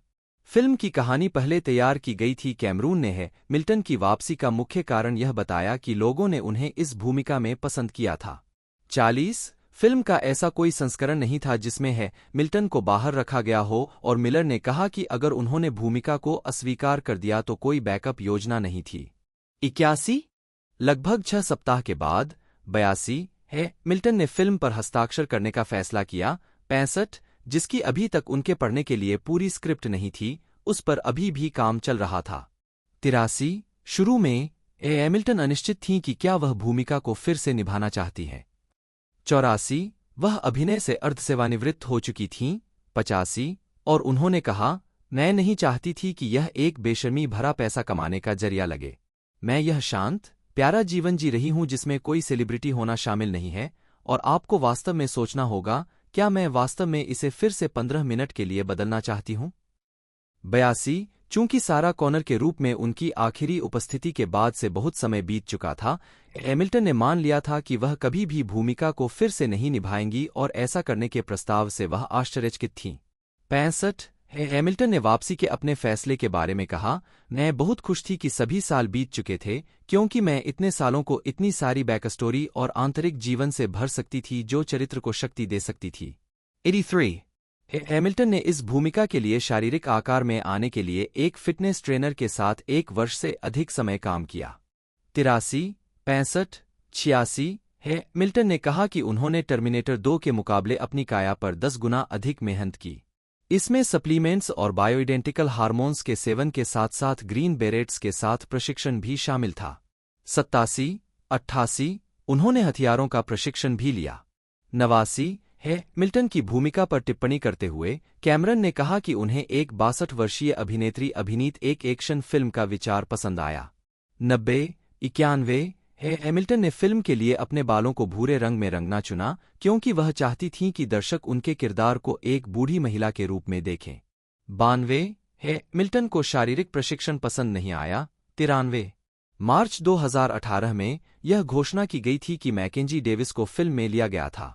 फिल्म की कहानी पहले तैयार की गई थी। कैमरून ने हैमिल्टन की वापसी का मुख्य कारण यह बताया कि लोगों ने उन्हें इस भूमिका में पसंद किया था। 40 फिल्म का ऐसा कोई संस्करण नहीं था जिसमें हैमिल्टन को बाहर रखा गया हो, और मिलर ने कहा कि अगर उन्होंने भूमिका को अस्वीकार कर दिया तो कोई बैकअप योजना नहीं थी। 81 लगभग 6 सप्ताह के बाद 82 हैमिल्टन ने फिल्म पर हस्ताक्षर करने का फैसला किया। 65 जिसकी अभी तक उनके पढ़ने के लिए पूरी स्क्रिप्ट नहीं थी, उस पर अभी भी काम चल रहा था। 83 शुरू में हैमिल्टन अनिश्चित थीं कि क्या वह भूमिका को फिर से निभाना चाहती हैं। 84 वह अभिनय से अर्धसेवानिवृत्त हो चुकी थीं। 85 और उन्होंने कहा, मैं नहीं चाहती थी कि यह एक बेशर्मी भरा पैसा कमाने का जरिया लगे। मैं यह शांत प्यारा जीवन जी रही हूं जिसमें कोई सेलिब्रिटी होना शामिल नहीं है, और आपको वास्तव में सोचना होगा, क्या मैं वास्तव में इसे फिर से 15 मिनट के लिए बदलना चाहती हूं। 82 चूंकि सारा कॉनर के रूप में उनकी आखिरी उपस्थिति के बाद से बहुत समय बीत चुका था, हैमिल्टन ने मान लिया था कि वह कभी भी भूमिका को फिर से नहीं निभाएंगी, और ऐसा करने के प्रस्ताव से वह आश्चर्यचकित थीं। 65 हैमिल्टन ने वापसी के अपने फैसले के बारे में कहा, मैं बहुत खुश थी कि सभी साल बीत चुके थे, क्योंकि मैं इतने सालों को इतनी सारी बैकस्टोरी और आंतरिक जीवन से भर सकती थी जो चरित्र को शक्ति दे सकती थी। 83 हैमिल्टन ने इस भूमिका के लिए शारीरिक आकार में आने के लिए एक फिटनेस ट्रेनर के साथ 1 वर्ष से अधिक समय काम किया। 83 65 86 हैमिल्टन ने कहा कि उन्होंने टर्मिनेटर 2 के मुकाबले अपनी काया पर 10 गुना अधिक मेहनत की। इसमें सप्लीमेंट्स और बायोइडेंटिकल हार्मोन्स के सेवन के साथ साथ ग्रीन बेरेट्स के साथ प्रशिक्षण भी शामिल था। 87 88 उन्होंने हथियारों का प्रशिक्षण भी लिया। 89 हैमिल्टन की भूमिका पर टिप्पणी करते हुए कैमरन ने कहा कि उन्हें एक 62 वर्षीय अभिनेत्री अभिनीत एक एक्शन फिल्म का विचार पसंद आया। 90 91 हैमिल्टन ने फिल्म के लिए अपने बालों को भूरे रंग में रंगना चुना, क्योंकि वह चाहती थीं कि दर्शक उनके किरदार को एक बूढ़ी महिला के रूप में देखें। 92 हैमिल्टन को शारीरिक प्रशिक्षण पसंद नहीं आया। 93 मार्च 2018 में यह घोषणा की गई थी कि मैकेंजी डेविस को फिल्म में लिया गया था।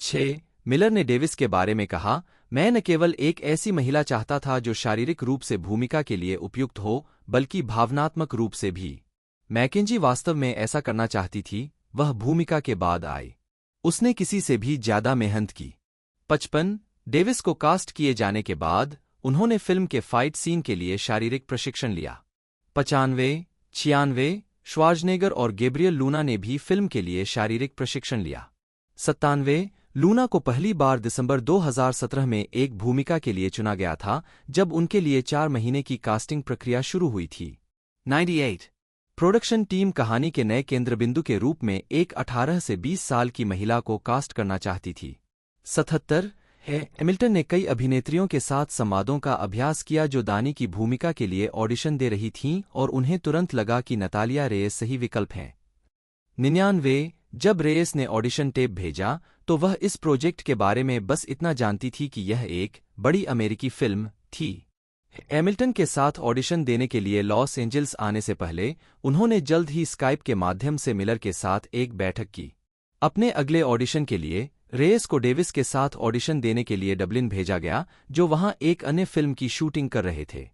6 मिलर ने डेविस के बारे में कहा, मैं न केवल एक ऐसी महिला चाहता था जो शारीरिक रूप से भूमिका के लिए उपयुक्त हो, बल्कि भावनात्मक रूप से भी। मैकेंजी वास्तव में ऐसा करना चाहती थी, वह भूमिका के बाद आई। उसने किसी से भी ज्यादा मेहनत की। 55 डेविस को कास्ट किए जाने के बाद उन्होंने फिल्म के फाइट सीन के लिए शारीरिक प्रशिक्षण लिया। 95 96 श्वार्ज़नेगर और गैब्रियल लूना ने भी फिल्म के लिए शारीरिक प्रशिक्षण लिया। 97 लूना को पहली बार दिसंबर 2017 में एक भूमिका के लिए चुना गया था, जब उनके लिए 4 महीने की कास्टिंग प्रक्रिया शुरू हुई थी। 98 प्रोडक्शन टीम कहानी के नए केंद्रबिंदु के रूप में एक 18 से 20 साल की महिला को कास्ट करना चाहती थी। 77 हैमिल्टन ने कई अभिनेत्रियों के साथ संवादों का अभ्यास किया जो दानी की भूमिका के लिए ऑडिशन दे रही थीं और उन्हें तुरंत लगा कि नतालिया रेयस सही विकल्प हैं। 99 जब रेयस ने ऑडिशन टेप भेजा तो वह इस प्रोजेक्ट के बारे में बस इतना जानती थी कि यह एक बड़ी अमेरिकी फिल्म थी। हैमिल्टन के साथ ऑडिशन देने के लिए लॉस एंजल्स आने से पहले उन्होंने जल्द ही स्काइप के माध्यम से मिलर के साथ एक बैठक की। अपने अगले ऑडिशन के लिए रेयस को डेविस के साथ ऑडिशन देने के लिए डबलिन भेजा गया, जो वहां एक अन्य फिल्म की शूटिंग कर रहे थे।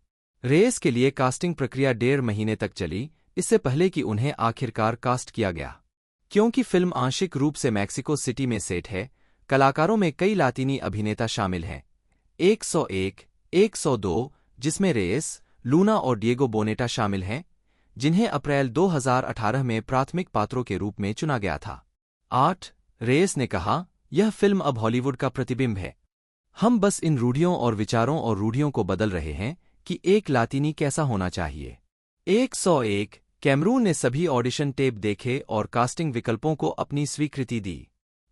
रेयस के लिए कास्टिंग प्रक्रिया 1.5 महीने तक चली, इससे पहले कि उन्हें आखिरकार कास्ट किया गया। क्योंकि फिल्म आंशिक रूप से मैक्सिको सिटी में सेट है, कलाकारों में कई लातीनी अभिनेता शामिल हैं। 101 102 जिसमें रेयस, लूना और डिएगो बोनेटा शामिल हैं, जिन्हें अप्रैल 2018 में प्राथमिक पात्रों के रूप में चुना गया था। 8 रेयस ने कहा, यह फिल्म अब हॉलीवुड का प्रतिबिंब है। हम बस इन रूढ़ियों और विचारों और रूढ़ियों को बदल रहे हैं कि एक लातीनी कैसा होना चाहिए। 101 कैमरून ने सभी ऑडिशन टेप देखे और कास्टिंग विकल्पों को अपनी स्वीकृति दी।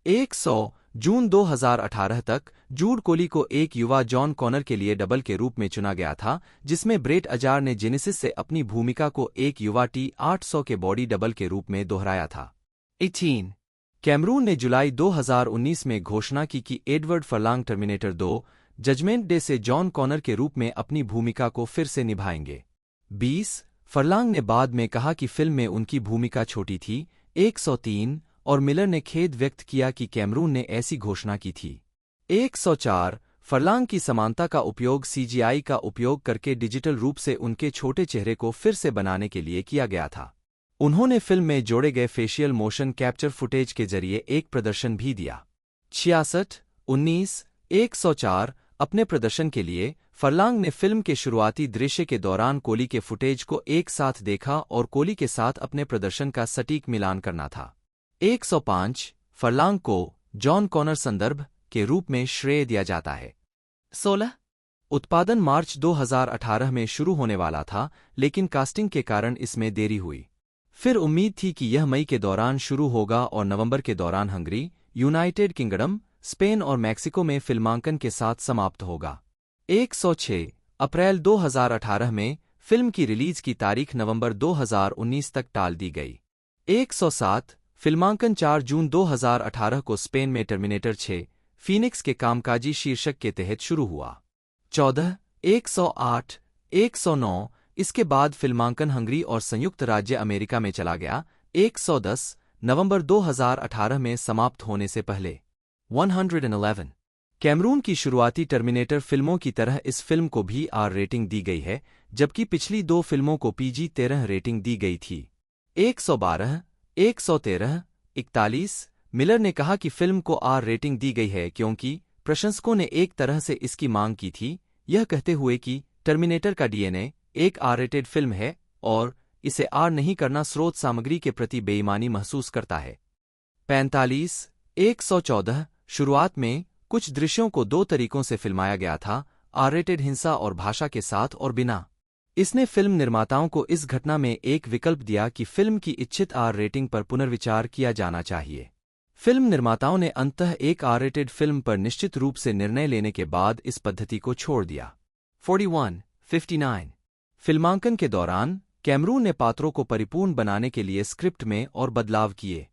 100 जून 2018 तक जूड कोली को एक युवा जॉन कॉनर के लिए डबल के रूप में चुना गया था, जिसमें ब्रेट अजार ने जेनेसिस से अपनी भूमिका को एक युवा T-800 के बॉडी डबल के रूप में दोहराया था। 18 कैमरून ने जुलाई 2019 में घोषणा की कि Edward Furlong Terminator 2 Judgment Day से जॉन कॉनर के रूप में अपनी भूमिका को फिर से निभाएंगे। 20 फर्लांग ने बाद में कहा कि फिल्म में उनकी भूमिका छोटी थी। 103 और मिलर ने खेद व्यक्त किया कि कैमरून ने ऐसी घोषणा की थी। 104 फर्लांग की समानता का उपयोग CGI का उपयोग करके डिजिटल रूप से उनके छोटे चेहरे को फिर से बनाने के लिए किया गया था। उन्होंने फिल्म में जोड़े गए फेशियल मोशन कैप्चर फुटेज के जरिए एक प्रदर्शन भी दिया। 66 19 104 अपने प्रदर्शन के लिए फर्लांग ने फिल्म के शुरुआती दृश्य के दौरान कोली के फुटेज को एक साथ देखा और कोली के साथ अपने प्रदर्शन का सटीक मिलान करना था। 105 फर्लांग को जॉन कॉनर संदर्भ के रूप में श्रेय दिया जाता है। 16 उत्पादन मार्च 2018 में शुरू होने वाला था, लेकिन कास्टिंग के कारण इसमें देरी हुई। फिर उम्मीद थी कि यह मई के दौरान शुरू होगा और नवंबर के दौरान हंगरी, यूनाइटेड किंगडम, स्पेन और मैक्सिको में फिल्मांकन के साथ समाप्त होगा। 106 अप्रैल 2018 में फिल्म की रिलीज की तारीख नवंबर 2019 तक टाल दी गई। 107 फिल्मांकन 4 जून 2018 को स्पेन में टर्मिनेटर 6 फीनिक्स के कामकाजी शीर्षक के तहत शुरू हुआ। 14 108 109 इसके बाद फिल्मांकन हंगरी और संयुक्त राज्य अमेरिका में चला गया। 110 नवंबर 2018 में समाप्त होने से पहले। 111 कैमरून की शुरुआती टर्मिनेटर फिल्मों की तरह इस फिल्म को भी R रेटिंग दी गई है, जबकि पिछली 2 फिल्मों को PG-13 रेटिंग दी गई थी। 112 113 41 मिलर ने कहा कि फिल्म को R रेटिंग दी गई है क्योंकि प्रशंसकों ने एक तरह से इसकी मांग की थी, यह कहते हुए कि टर्मिनेटर का DNA एक R रेटेड फिल्म है और इसे R नहीं करना स्रोत सामग्री के प्रति बेईमानी महसूस करता है। 45 114 शुरुआत में कुछ दृश्यों को 2 तरीकों से फिल्माया गया था, R रेटेड हिंसा और भाषा के साथ और बिना। इसने फिल्म निर्माताओं को इस घटना में एक विकल्प दिया कि फिल्म की इच्छित R रेटिंग पर पुनर्विचार किया जाना चाहिए। फिल्म निर्माताओं ने अंततः एक R रेटेड फिल्म पर निश्चित रूप से निर्णय लेने के बाद इस पद्धति को छोड़ दिया। 41 59 फिल्मांकन के दौरान कैमरून ने पात्रों को परिपूर्ण बनाने के लिए स्क्रिप्ट में और बदलाव किए।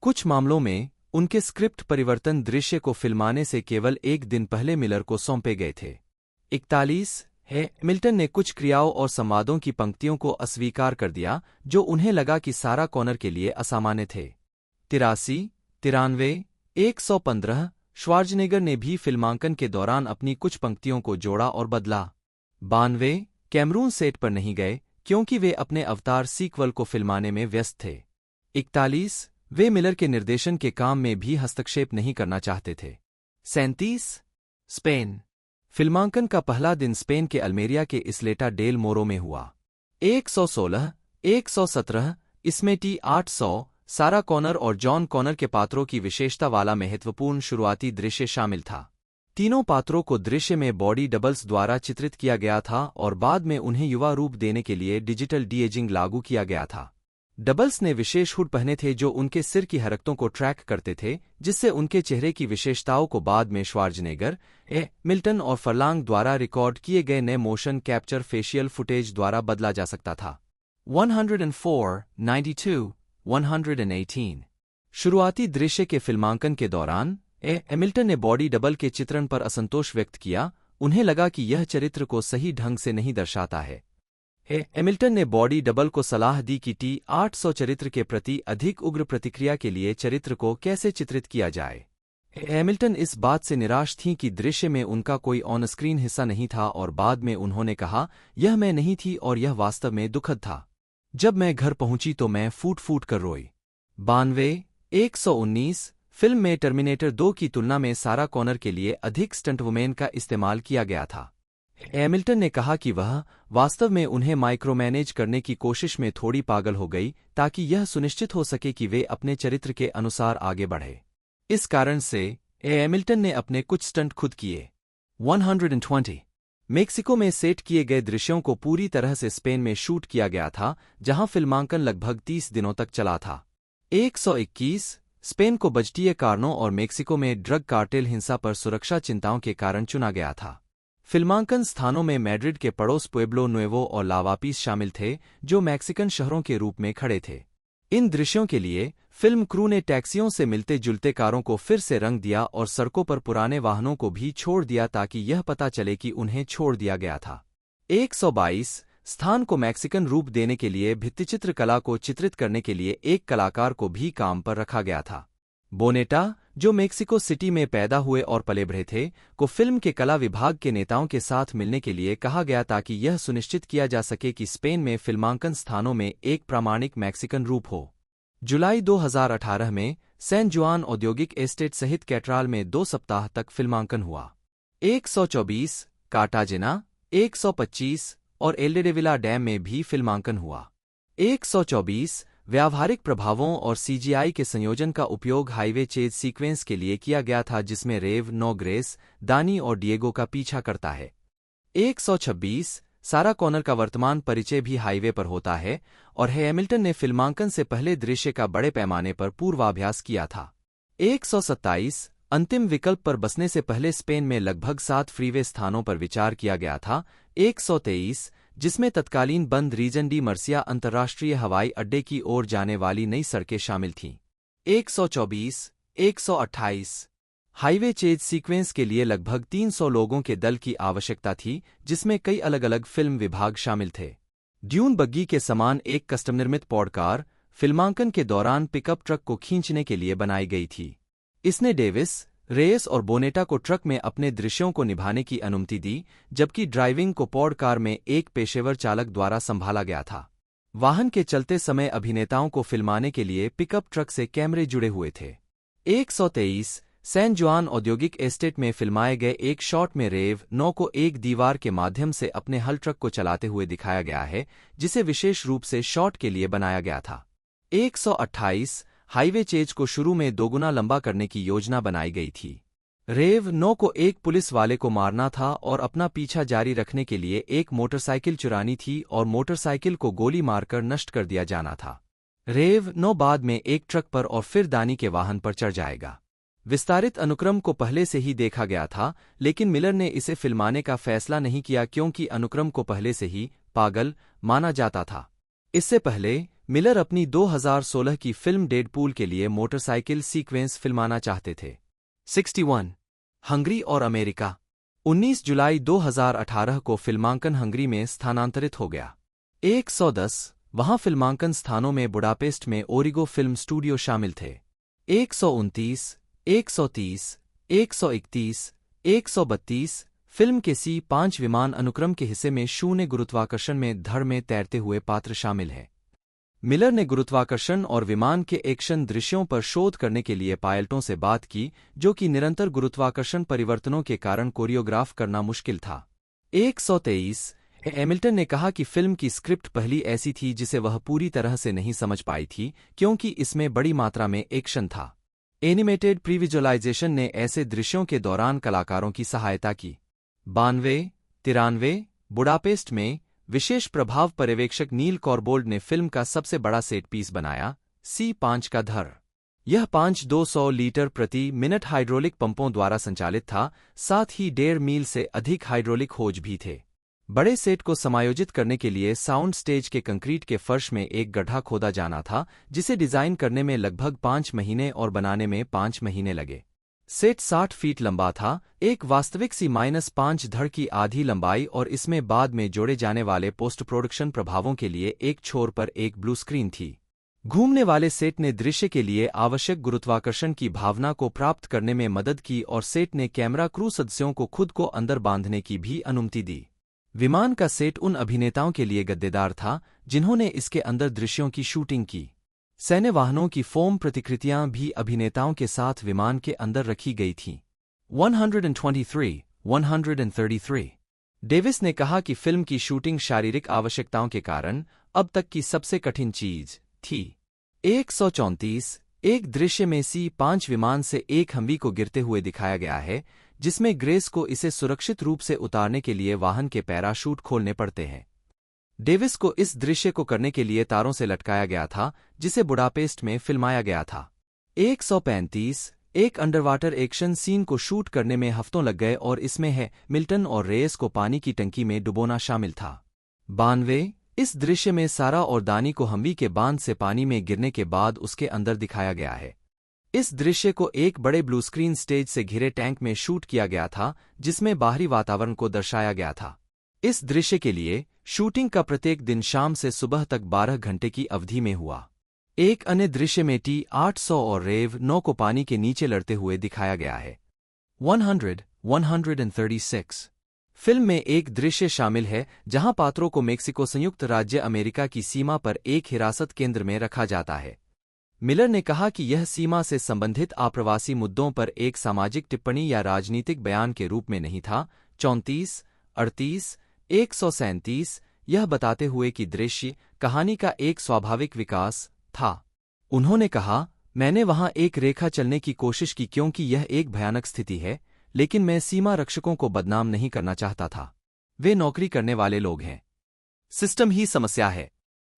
कुछ मामलों में उनके स्क्रिप्ट परिवर्तन दृश्य को फिल्माने से केवल 1 दिन पहले मिलर को सौंपे गए थे। 41 हैमिल्टन ने कुछ क्रियाओं और संवादों की पंक्तियों को अस्वीकार कर दिया जो उन्हें लगा कि सारा कॉनर के लिए असामान्य थे। 83 93 115 श्वार्ज़नेगर ने भी फिल्मांकन के दौरान अपनी कुछ पंक्तियों को जोड़ा और बदला। 92 कैमरून सेट पर नहीं गए क्योंकि वे अपने अवतार सीक्वल को फिल्माने में व्यस्त थे। 41 वे मिलर के निर्देशन के काम में भी हस्तक्षेप नहीं करना चाहते थे। 37 स्पेन। फिल्मांकन का पहला दिन स्पेन के अल्मेरिया के इस्लेटा डेल मोरो में हुआ। 116, 117, इसमें T800, सारा कॉनर और जॉन कॉनर के पात्रों की विशेषता वाला महत्वपूर्ण शुरुआती दृश्य शामिल था। तीनों पात्रों को दृश्य में बॉडी डबल्स द्वारा चित्रित किया गया था और बाद में उन्हें युवा रूप देने के लिए डिजिटल डी-एजिंग लागू किया गया था। डबल्स ने विशेष हुड पहने थे जो उनके सिर की हरकतों को ट्रैक करते थे, जिससे उनके चेहरे की विशेषताओं को बाद में श्वार्ज़नेगर, मिल्टन और फर्लांग द्वारा रिकॉर्ड किए गए नए मोशन कैप्चर फेशियल फुटेज द्वारा बदला जा सकता था। 104, 92, 118। शुरुआती दृश्य के फिल्मांकन के दौरान मिल्टन ने बॉडी डबल के चित्रण पर असंतोष व्यक्त किया। उन्हें लगा कि यह चरित्र को सही ढंग से नहीं दर्शाता है। मिल्टन ने बॉडी डबल को सलाह दी कि T800 चरित्र के प्रति अधिक उग्र प्रतिक्रिया के लिए चरित्र को कैसे चित्रित किया जाए। मिल्टन इस बात से निराश थीं कि दृश्य में उनका कोई ऑन स्क्रीन हिस्सा नहीं था और बाद में उन्होंने कहा, यह मैं नहीं थी और यह वास्तव में दुखद था। जब मैं घर पहुंची तो मैं फूट फूट कर रोई। 92, 119। फिल्म में टर्मिनेटर 2 की तुलना में सारा कॉनर के लिए अधिक स्टंट वुमेन का इस्तेमाल किया गया था। मिल्टन ने कहा कि वह वास्तव में उन्हें माइक्रोमैनेज करने की कोशिश में थोड़ी पागल हो गई ताकि यह सुनिश्चित हो सके कि वे अपने चरित्र के अनुसार आगे बढ़े। इस कारण से मिल्टन ने अपने कुछ स्टंट खुद किए। 120। मेक्सिको में सेट किए गए दृश्यों को पूरी तरह से स्पेन में शूट किया गया था, जहां फिल्मांकन लगभग 30 दिनों तक चला था। 121। स्पेन को बजटीय कारणों और मेक्सिको में ड्रग कार्टेल हिंसा पर सुरक्षा चिंताओं के कारण चुना गया था। फिल्मांकन स्थानों में मैड्रिड के पड़ोस पुएब्लो नुएवो और लावापीस शामिल थे, जो मैक्सिकन शहरों के रूप में खड़े थे। इन दृश्यों के लिए फिल्म क्रू ने टैक्सियों से मिलते जुलते कारों को फिर से रंग दिया और सड़कों पर पुराने वाहनों को भी छोड़ दिया ताकि यह पता चले कि उन्हें छोड़ दिया गया था। 122। स्थान को मैक्सिकन रूप देने के लिए भित्तिचित्र कला को चित्रित करने के लिए एक कलाकार को भी काम पर रखा गया था। बोनेटा, जो मेक्सिको सिटी में पैदा हुए और पले बढ़े थे, को फिल्म के कला विभाग के नेताओं के साथ मिलने के लिए कहा गया ताकि यह सुनिश्चित किया जा सके कि स्पेन में फिल्मांकन स्थानों में एक प्रामाणिक मैक्सिकन रूप हो। जुलाई 2018 में सैन जुआन औद्योगिक एस्टेट सहित कैट्राल में 2 सप्ताह तक फिल्मांकन हुआ। 124। कार्टाजेना, 125 और एल्डेविला डैम में भी फिल्मांकन हुआ। 124। व्यावहारिक प्रभावों और सीजीआई के संयोजन का उपयोग हाईवे चेज सीक्वेंस के लिए किया गया था, जिसमें रेव, ग्रेस, दानी और डिएगो का पीछा करता है। 126। सारा कॉनर का वर्तमान परिचय भी हाईवे पर होता है और हैमिल्टन ने फिल्मांकन से पहले दृश्य का बड़े पैमाने पर पूर्वाभ्यास किया था। 127। अंतिम विकल्प पर बसने से पहले स्पेन में लगभग 7 फ्रीवे स्थानों पर विचार किया गया था। 123। जिसमें तत्कालीन बंद रीजन डी मर्सिया अंतर्राष्ट्रीय हवाई अड्डे की ओर जाने वाली नई सड़कें शामिल थीं। 124। 128। हाईवे चेज सीक्वेंस के लिए लगभग 300 लोगों के दल की आवश्यकता थी, जिसमें कई अलग अलग फिल्म विभाग शामिल थे। ड्यून बग्गी के समान एक कस्टम निर्मित पॉडकार फिल्मांकन के दौरान पिकअप ट्रक को खींचने के लिए बनाई गई थी। इसने डेविस, रेयस और बोनेटा को ट्रक में अपने दृश्यों को निभाने की अनुमति दी, जबकि ड्राइविंग को पॉड कार में एक पेशेवर चालक द्वारा संभाला गया था। वाहन के चलते समय अभिनेताओं को फिल्माने के लिए पिकअप ट्रक से कैमरे जुड़े हुए थे। 123। सैन जुआन औद्योगिक एस्टेट में फिल्माए गए एक शॉट में रेव 9 को एक दीवार के माध्यम से अपने हल ट्रक को चलाते हुए दिखाया गया है, जिसे विशेष रूप से शॉट के लिए बनाया गया था। 128। हाईवे चेज को शुरू में 2 गुना लंबा करने की योजना बनाई गई थी। रेव 9 को एक पुलिस वाले को मारना था और अपना पीछा जारी रखने के लिए एक मोटरसाइकिल चुरानी थी और मोटरसाइकिल को गोली मारकर नष्ट कर दिया जाना था। रेव 9 बाद में एक ट्रक पर और फिर दानी के वाहन पर चढ़ जाएगा। विस्तारित अनुक्रम को पहले से ही देखा गया था, लेकिन मिलर ने इसे फिल्माने का फैसला नहीं किया क्योंकि अनुक्रम को पहले से ही पागल माना जाता था। इससे पहले मिलर अपनी 2016 की फिल्म डेडपूल के लिए मोटरसाइकिल सीक्वेंस फिल्माना चाहते थे। 61। हंगरी और अमेरिका। 19 जुलाई 2018 को फिल्मांकन हंगरी में स्थानांतरित हो गया। 110। वहां फिल्मांकन स्थानों में बुडापेस्ट में ओरिगो फिल्म स्टूडियो शामिल थे। 129, 130, 131, 132। फिल्म के C5 विमान अनुक्रम के हिस्से में शून्य गुरुत्वाकर्षण में धड़ में तैरते हुए पात्र शामिल है। मिलर ने गुरुत्वाकर्षण और विमान के एक्शन दृश्यों पर शोध करने के लिए पायलटों से बात की, जो कि निरंतर गुरुत्वाकर्षण परिवर्तनों के कारण कोरियोग्राफ करना मुश्किल था। 123 हैमिल्टन ने कहा कि फिल्म की स्क्रिप्ट पहली ऐसी थी जिसे वह पूरी तरह से नहीं समझ पाई थी, क्योंकि इसमें बड़ी मात्रा में एक्शन था। एनिमेटेड प्रीविजुअलाइजेशन ने ऐसे दृश्यों के दौरान कलाकारों की सहायता की। 93 बुडापेस्ट में विशेष प्रभाव पर्यवेक्षक नील कॉर्बोल्ड ने फिल्म का सबसे बड़ा सेट पीस बनाया, C5 का धर। यह 5,200 लीटर प्रति मिनट हाइड्रोलिक पंपों द्वारा संचालित था, साथ ही 1.5 मील से अधिक हाइड्रोलिक होज भी थे। बड़े सेट को समायोजित करने के लिए साउंड स्टेज के कंक्रीट के फर्श में एक गड्ढा खोदा जाना था, जिसे डिजाइन करने में लगभग 5 महीने और बनाने में 5 महीने लगे। सेट 60 फीट लंबा था, एक वास्तविक C-5 धड़ की आधी लंबाई, और इसमें बाद में जोड़े जाने वाले पोस्ट प्रोडक्शन प्रभावों के लिए एक छोर पर एक ब्लू स्क्रीन थी। घूमने वाले सेट ने दृश्य के लिए आवश्यक गुरुत्वाकर्षण की भावना को प्राप्त करने में मदद की, और सेट ने कैमरा क्रू सदस्यों को खुद को अंदर बांधने की भी अनुमति दी। विमान का सेट उन अभिनेताओं के लिए गद्देदार था जिन्होंने इसके अंदर दृश्यों की शूटिंग की। सैन्य वाहनों की फोम प्रतिकृतियां भी अभिनेताओं के साथ विमान के अंदर रखी गई थीं। 133 डेविस ने कहा कि फिल्म की शूटिंग शारीरिक आवश्यकताओं के कारण अब तक की सबसे कठिन चीज थी। 134 एक दृश्य में C-5 विमान से एक हमवी को गिरते हुए दिखाया गया है, जिसमें ग्रेस को इसे सुरक्षित रूप से उतारने के लिए वाहन के पैराशूट खोलने पड़ते हैं। डेविस को इस दृश्य को करने के लिए तारों से लटकाया गया था, जिसे बुडापेस्ट में फिल्माया गया था। 135 एक अंडरवाटर एक्शन सीन को शूट करने में हफ्तों लग गए, और इसमें हैमिल्टन और रेस को पानी की टंकी में डुबोना शामिल था। 92 इस दृश्य में सारा और दानी को हमवी के बांध से पानी में गिरने के बाद उसके अंदर दिखाया गया है। इस दृश्य को एक बड़े ब्लू स्क्रीन स्टेज से घिरे टैंक में शूट किया गया था, जिसमें बाहरी वातावरण को दर्शाया गया था। इस दृश्य के लिए शूटिंग का प्रत्येक दिन शाम से सुबह तक 12 घंटे की अवधि में हुआ। एक अन्य दृश्य में T-800 और रेव 9 को पानी के नीचे लड़ते हुए दिखाया गया है। 136 फिल्म में एक दृश्य शामिल है जहां पात्रों को मेक्सिको संयुक्त राज्य अमेरिका की सीमा पर एक हिरासत केंद्र में रखा जाता है। मिलर ने कहा कि यह सीमा से संबंधित आप्रवासी मुद्दों पर एक सामाजिक टिप्पणी या राजनीतिक बयान के रूप में नहीं था। 34 137 यह बताते हुए कि दृश्य कहानी का एक स्वाभाविक विकास था। उन्होंने कहा, मैंने वहां एक रेखा चलने की कोशिश की क्योंकि यह एक भयानक स्थिति है, लेकिन मैं सीमा रक्षकों को बदनाम नहीं करना चाहता था। वे नौकरी करने वाले लोग हैं। सिस्टम ही समस्या है,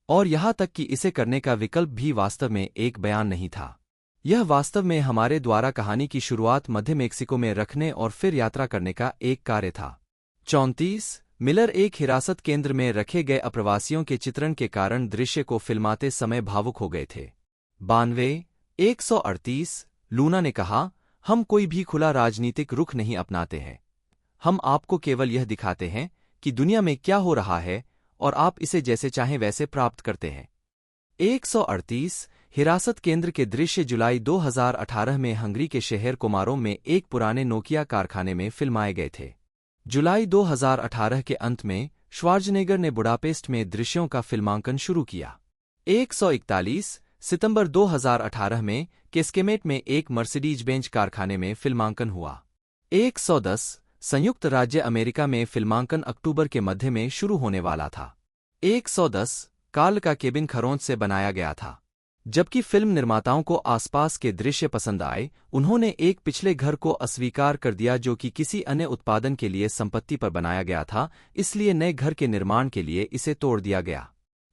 और यहां तक कि इसे करने का विकल्प भी वास्तव में एक बयान नहीं था। यह वास्तव में हमारे द्वारा कहानी की शुरुआत मध्य मेक्सिको में रखने और फिर यात्रा करने का एक कार्य था। 34 मिलर एक हिरासत केंद्र में रखे गए अप्रवासियों के चित्रण के कारण दृश्य को फिल्माते समय भावुक हो गए थे। 138 लूना ने कहा, हम कोई भी खुला राजनीतिक रुख नहीं अपनाते हैं। हम आपको केवल यह दिखाते हैं कि दुनिया में क्या हो रहा है, और आप इसे जैसे चाहें वैसे प्राप्त करते हैं। 138 हिरासत केंद्र के दृश्य जुलाई 2018 में हंगरी के शहर कोमारोम में एक पुराने नोकिया कारखाने में फिल्माए गए थे। जुलाई 2018 के अंत में श्वार्ज़नेगर ने बुडापेस्ट में दृश्यों का फिल्मांकन शुरू किया। 141 सितंबर 2018 में केस्केमेट में एक मर्सिडीज बेंज कारखाने में फिल्मांकन हुआ। 110 संयुक्त राज्य अमेरिका में फिल्मांकन अक्टूबर के मध्य में शुरू होने वाला था। 110 कार्ल का केबिन खरोंच से बनाया गया था। जबकि फिल्म निर्माताओं को आसपास के दृश्य पसंद आए, उन्होंने एक पिछले घर को अस्वीकार कर दिया जो कि किसी अन्य उत्पादन के लिए संपत्ति पर बनाया गया था, इसलिए नए घर के निर्माण के लिए इसे तोड़ दिया गया।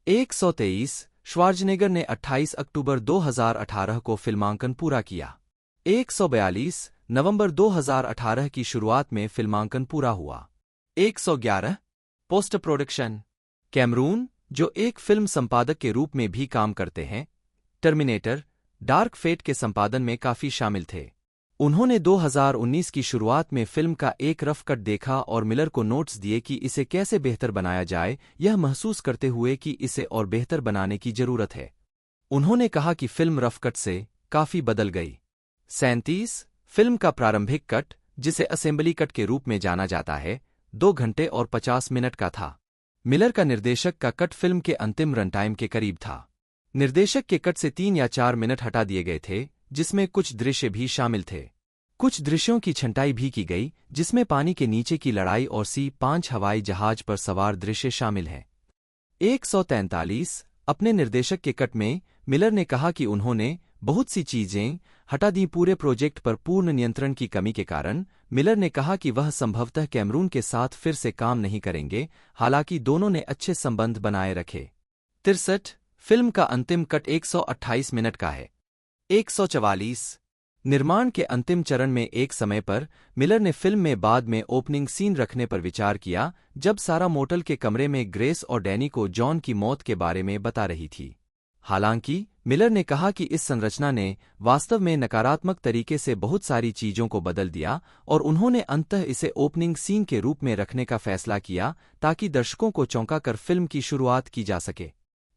123 श्वार्ज़नेगर ने 28 अक्टूबर 2018 को फिल्मांकन पूरा किया। 142 नवंबर 2018 की शुरुआत में फिल्मांकन पूरा हुआ। 111 पोस्ट प्रोडक्शन कैमरून, जो एक फिल्म संपादक के रूप में भी काम करते हैं, टर्मिनेटर डार्क फेट के संपादन में काफी शामिल थे। उन्होंने 2019 की शुरुआत में फिल्म का एक रफ कट देखा और मिलर को नोट्स दिए कि इसे कैसे बेहतर बनाया जाए, यह महसूस करते हुए कि इसे और बेहतर बनाने की जरूरत है। उन्होंने कहा कि फिल्म रफ कट से काफी बदल गई। 37 फिल्म का प्रारंभिक कट, जिसे असेंबली कट के रूप में जाना जाता है, 2 घंटे और 50 मिनट का था। मिलर का निर्देशक का कट फिल्म के अंतिम रनटाइम के करीब था। निर्देशक के कट से 3 या 4 मिनट हटा दिए गए थे, जिसमें कुछ दृश्य भी शामिल थे। कुछ दृश्यों की छंटाई भी की गई, जिसमें पानी के नीचे की लड़ाई और C-5 हवाई जहाज पर सवार दृश्य शामिल हैं। 143 अपने निर्देशक के कट में मिलर ने कहा कि उन्होंने बहुत सी चीजें हटा दी। पूरे प्रोजेक्ट पर पूर्ण नियंत्रण की कमी के कारण मिलर ने कहा कि वह संभवतः कैमरून के साथ फिर से काम नहीं करेंगे, हालांकि दोनों ने अच्छे संबंध बनाए रखे। 63 फिल्म का अंतिम कट 128 मिनट का है। 144 निर्माण के अंतिम चरण में एक समय पर मिलर ने फिल्म में बाद में ओपनिंग सीन रखने पर विचार किया, जब सारा मोटल के कमरे में ग्रेस और डैनी को जॉन की मौत के बारे में बता रही थी। हालांकि मिलर ने कहा कि इस संरचना ने वास्तव में नकारात्मक तरीके से बहुत सारी चीजों को बदल दिया और उन्होंने अंततः इसे ओपनिंग सीन के रूप में रखने का फैसला किया ताकि दर्शकों को चौंका कर फिल्म की शुरुआत की जा सके।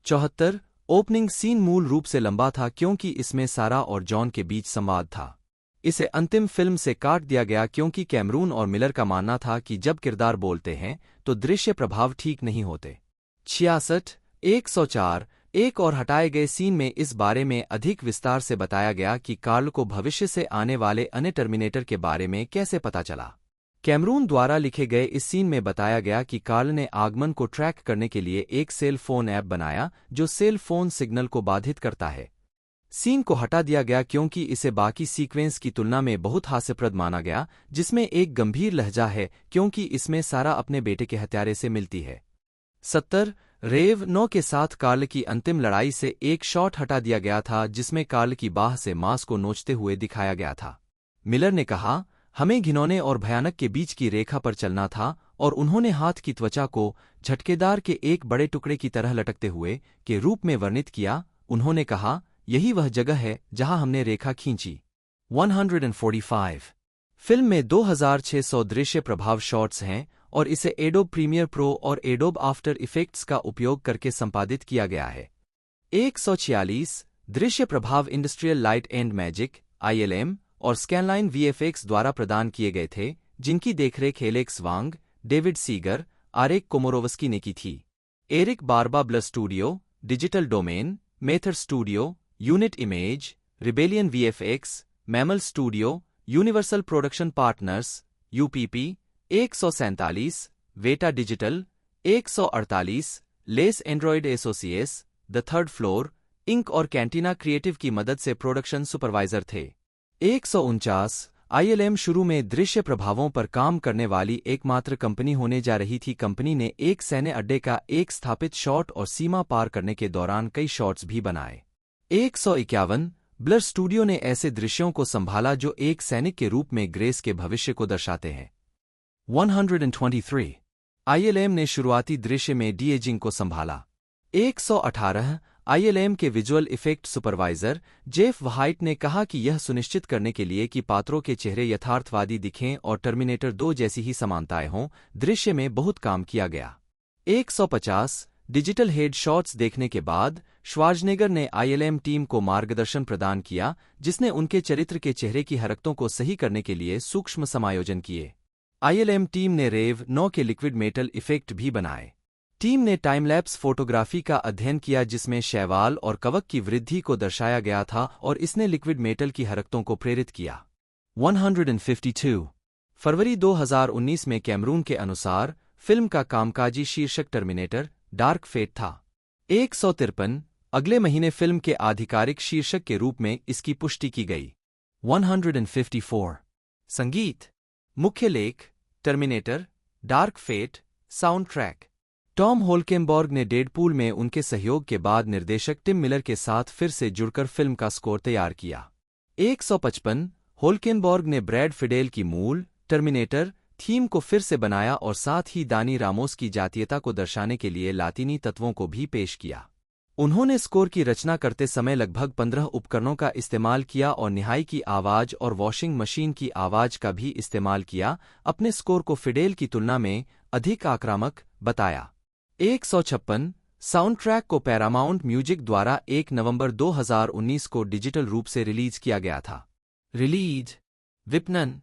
74 ओपनिंग सीन मूल रूप से लंबा था क्योंकि इसमें सारा और जॉन के बीच संवाद था। इसे अंतिम फिल्म से काट दिया गया क्योंकि कैमरून और मिलर का मानना था कि जब किरदार बोलते हैं तो दृश्य प्रभाव ठीक नहीं होते। 66 104 एक और हटाए गए सीन में इस बारे में अधिक विस्तार से बताया गया कि कार्ल को भविष्य से आने वाले अन्य टर्मिनेटर के बारे में कैसे पता चला। कैमरून द्वारा लिखे गए इस सीन में बताया गया कि कार्ल ने आगमन को ट्रैक करने के लिए एक सेल फोन ऐप बनाया जो सेल फोन सिग्नल को बाधित करता है। सीन को हटा दिया गया क्योंकि इसे बाकी सीक्वेंस की तुलना में बहुत हास्यप्रद माना गया, जिसमें एक गंभीर लहजा है क्योंकि इसमें सारा अपने बेटे के हत्यारे से मिलती है। 70 रेव 9 के साथ कार्ल की अंतिम लड़ाई से एक शॉट हटा दिया गया था जिसमें कार्ल की बाह से मांस को नोचते हुए दिखाया गया था। मिलर ने कहा, हमें घिनौने और भयानक के बीच की रेखा पर चलना था और उन्होंने हाथ की त्वचा को झटकेदार के एक बड़े टुकड़े की तरह लटकते हुए के रूप में वर्णित किया। उन्होंने कहा, यही वह जगह है जहां हमने रेखा खींची। 145 फिल्म में 2600 दृश्य प्रभाव शॉट्स हैं और इसे एडोब प्रीमियर प्रो और एडोब आफ्टर इफेक्ट्स का उपयोग करके संपादित किया गया है। 146 दृश्य प्रभाव industrial light and magic ILM और स्कैनलाइन VFX द्वारा प्रदान किए गए थे, जिनकी देखरेख Alex Wang, David Seeger, Arek Komorowski ने की थी। Eric Barba Blur Studio, Digital Domain, Method Studio, Unit Image, Rebellion VFX, Mammal Studio, Universal Production Partners UPP, 147 Weta Digital, 148 Les Android Associates, the Third Floor Inc और Cantina creative की मदद से production supervisor थे। 149 ILM शुरू में दृश्य प्रभावों पर काम करने वाली एकमात्र कंपनी होने जा रही थी। कंपनी ने एक सैन्य अड्डे का एक स्थापित शॉट और सीमा पार करने के दौरान कई शॉट्स भी बनाए। 151 ब्लर स्टूडियो ने ऐसे दृश्यों को संभाला जो एक सैनिक के रूप में ग्रेस के भविष्य को दर्शाते हैं। 123 ILM ने शुरुआती दृश्य में डीएजिंग को संभाला। 118 ILM के visual effect supervisor Jeff white ने कहा कि यह सुनिश्चित करने के लिए कि पात्रों के चेहरे यथार्थवादी दिखें और टर्मिनेटर 2 जैसी ही समानताएं हों, दृश्य में बहुत काम किया गया। 150 डिजिटल हेड शॉट्स देखने के बाद श्वार्ज़नेगर ने ILM टीम को मार्गदर्शन प्रदान किया, जिसने उनके चरित्र के चेहरे की हरकतों को सही करने के लिए सूक्ष्म समायोजन किए। ILM टीम ने रेव 9 के लिक्विड मेटल इफेक्ट भी बनाए। टीम ने टाइमलैप्स फोटोग्राफी का अध्ययन किया जिसमें शैवाल और कवक की वृद्धि को दर्शाया गया था और इसने लिक्विड मेटल की हरकतों को प्रेरित किया। 152 फरवरी 2019 में कैमरून के अनुसार फिल्म का कामकाजी शीर्षक टर्मिनेटर डार्क फेट था। 153 अगले महीने फिल्म के आधिकारिक शीर्षक के रूप में इसकी पुष्टि की गई। 154 संगीत मुख्य लेख Terminator Dark Fate sound track Tom Holkenborg ने डेडपूल में उनके सहयोग के बाद निर्देशक टिम मिलर के साथ फिर से जुड़कर फिल्म का स्कोर तैयार किया। 155 होल्केनबॉर्ग ने ब्रैड फिडेल की मूल टर्मिनेटर थीम को फिर से बनाया और साथ ही दानी रामोस की जातीयता को दर्शाने के लिए लातीनी तत्वों को भी पेश किया। उन्होंने स्कोर की रचना करते समय लगभग 15 उपकरणों का इस्तेमाल किया और निहाई की आवाज और वॉशिंग मशीन की आवाज का भी इस्तेमाल किया, अपने स्कोर को फिडेल की तुलना में अधिक आक्रामक बताया। 156 साउंड ट्रैक को पैरामाउंट म्यूजिक द्वारा 1 नवंबर 2019 को डिजिटल रूप से रिलीज किया गया था। रिलीज विपणन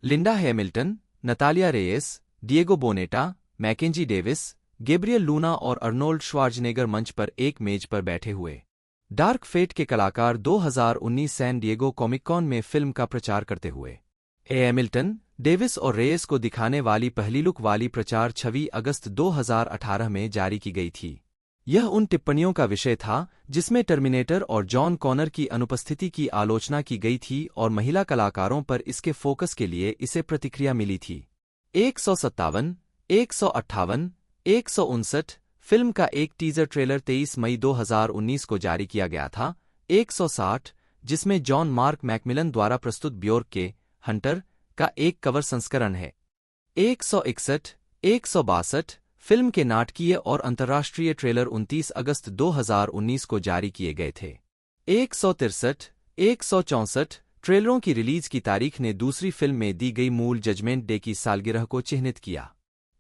Linda Hamilton, Natalia Reyes, Diego Boneta, Mackenzie Davis, Gabriel Luna और अर्नोल्ड श्वार्ज़नेगर मंच पर एक मेज पर बैठे हुए। डार्क फेट के कलाकार 2019 सैन डिएगो कॉमिक कॉन में फिल्म का प्रचार करते हुए हैमिल्टन, डेविस और रेयस को दिखाने वाली पहली लुक वाली प्रचार 26 अगस्त 2018 में जारी की गई थी। यह उन टिप्पणियों का विषय था जिसमें टर्मिनेटर और जॉन कॉनर की अनुपस्थिति की आलोचना की गई थी और महिला कलाकारों पर इसके फोकस के लिए इसे प्रतिक्रिया मिली थी। 157, 158, 159 फिल्म का एक टीजर ट्रेलर 23 मई 2019 को जारी किया गया था। 160, जिसमें जॉन मार्क मैकमिलन द्वारा प्रस्तुत ब्योर्क के हंटर का एक कवर संस्करण है। 161, 162 फिल्म के नाटकीय और अंतर्राष्ट्रीय ट्रेलर 29 अगस्त 2019 को जारी किए गए थे। 163, 164 ट्रेलरों की रिलीज की तारीख ने दूसरी फिल्म में दी गई मूल जजमेंट डे की सालगिरह को चिह्नित किया।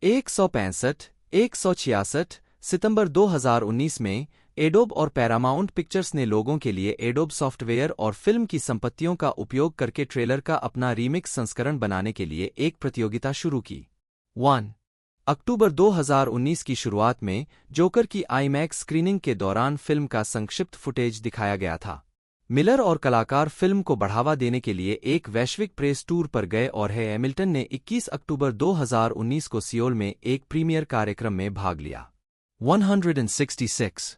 165, 166 सितंबर 2019 में एडोब और पैरामाउंट पिक्चर्स ने लोगों के लिए एडोब सॉफ्टवेयर और फिल्म की संपत्तियों का उपयोग करके ट्रेलर का अपना रीमिक्स संस्करण बनाने के लिए एक प्रतियोगिता शुरू की। 1 अक्टूबर 2019 की शुरुआत में जोकर की आईमैक्स स्क्रीनिंग के दौरान फिल्म का संक्षिप्त फुटेज दिखाया गया था। मिलर और कलाकार फिल्म को बढ़ावा देने के लिए एक वैश्विक प्रेस टूर पर गए और हैमिल्टन ने 21 अक्टूबर 2019 को सियोल में एक प्रीमियर कार्यक्रम में भाग लिया। 166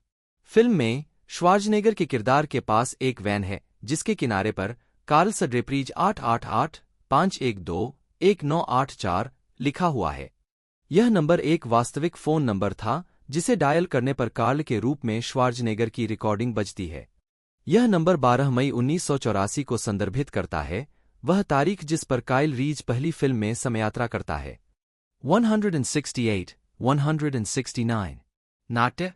फिल्म में श्वार्ज़नेगर के किरदार के पास एक वैन है जिसके किनारे पर कार्ल सड्रेप्रीज 888-512-1984 लिखा हुआ है। यह नंबर एक वास्तविक फोन नंबर था जिसे डायल करने पर कार्ल के रूप में श्वार्ज़नेगर की रिकॉर्डिंग बजती है। यह नंबर 12 मई 1984 को संदर्भित करता है, वह तारीख जिस पर काइल रीज पहली फिल्म में समयात्रा करता है। 168, 169 नाट्य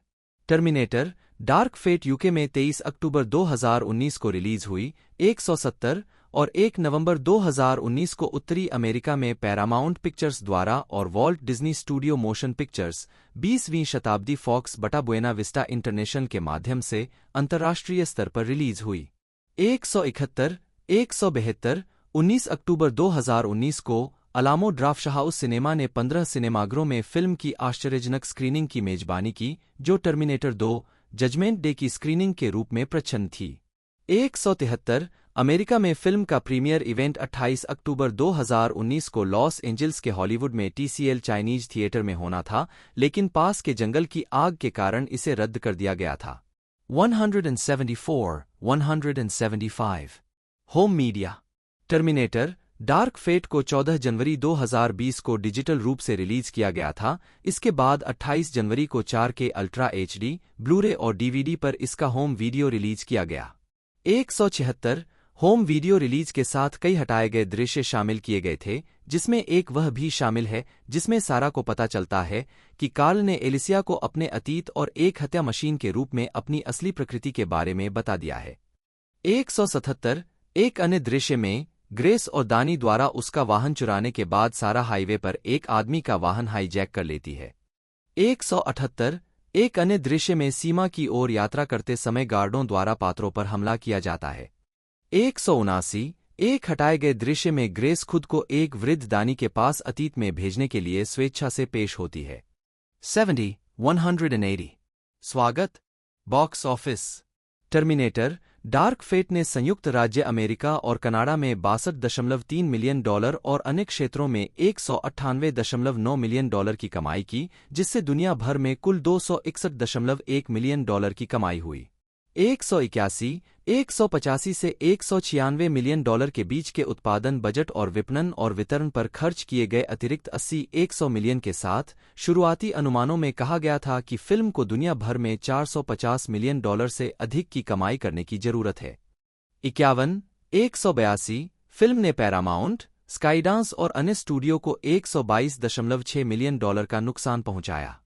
टर्मिनेटर डार्क फेट यूके में 23 अक्टूबर 2019 को रिलीज हुई। 170 और 1 नवंबर 2019 को उत्तरी अमेरिका में पैरामाउंट पिक्चर्स द्वारा और Walt Disney Studios Motion Pictures 20वीं शताब्दी फॉक्स बटा बुएना विस्टा इंटरनेशनल के माध्यम से अंतर्राष्ट्रीय स्तर पर रिलीज हुई। 171, 172 19 अक्टूबर 2019 को अलामो ड्राफ्टहाउस सिनेमा ने 15 सिनेमाघरों में फिल्म की आश्चर्यजनक स्क्रीनिंग की मेजबानी की, जो टर्मिनेटर 2 जजमेंट डे की स्क्रीनिंग के रूप में प्रच्छन्न थी। 173 अमेरिका में फिल्म का प्रीमियर इवेंट 28 अक्टूबर 2019 को लॉस एंजल्स के हॉलीवुड में TCL चाइनीज थिएटर में होना था, लेकिन पास के जंगल की आग के कारण इसे रद्द कर दिया गया था। 174, 175 home media Terminator Dark Fate को 14 जनवरी 2020 को डिजिटल रूप से रिलीज किया गया था। इसके बाद 28 जनवरी को 4K अल्ट्रा HD, ब्लूरे और DVD पर इसका होम वीडियो रिलीज किया गया। 176 होम वीडियो रिलीज के साथ कई हटाए गए दृश्य शामिल किए गए थे, जिसमें एक वह भी शामिल है जिसमें सारा को पता चलता है कि कार्ल ने एलिसिया को अपने अतीत और एक हत्या मशीन के रूप में अपनी असली प्रकृति के बारे में बता दिया है। 177 एक अन्य दृश्य में ग्रेस और दानी द्वारा उसका वाहन चुराने के बाद सारा हाईवे पर एक आदमी का वाहन हाईजैक कर लेती है। 178 एक अन्य दृश्य में सीमा की ओर यात्रा करते समय गार्डों द्वारा पात्रों पर हमला किया जाता है। 179 एक हटाए गए दृश्य में ग्रेस खुद को एक वृद्ध दानी के पास अतीत में भेजने के लिए स्वेच्छा से पेश होती है। 70, 180 स्वागत box office Terminator Dark Fate ने संयुक्त राज्य अमेरिका और कनाडा में $62.3 मिलियन और अन्य क्षेत्रों में $198.9 मिलियन की कमाई की, जिससे दुनिया भर में कुल $261.1 मिलियन की कमाई हुई। 181, 185 से $196 मिलियन के बीच के उत्पादन बजट और विपणन और वितरण पर खर्च किए गए अतिरिक्त 80-100 मिलियन के साथ शुरुआती अनुमानों में कहा गया था कि फिल्म को दुनिया भर में $450 मिलियन से अधिक की कमाई करने की जरूरत है। 51, 182 फिल्म ने पैरामाउंट, स्काईडांस और अन्य स्टूडियो को $122.6 मिलियन का नुकसान पहुंचाया।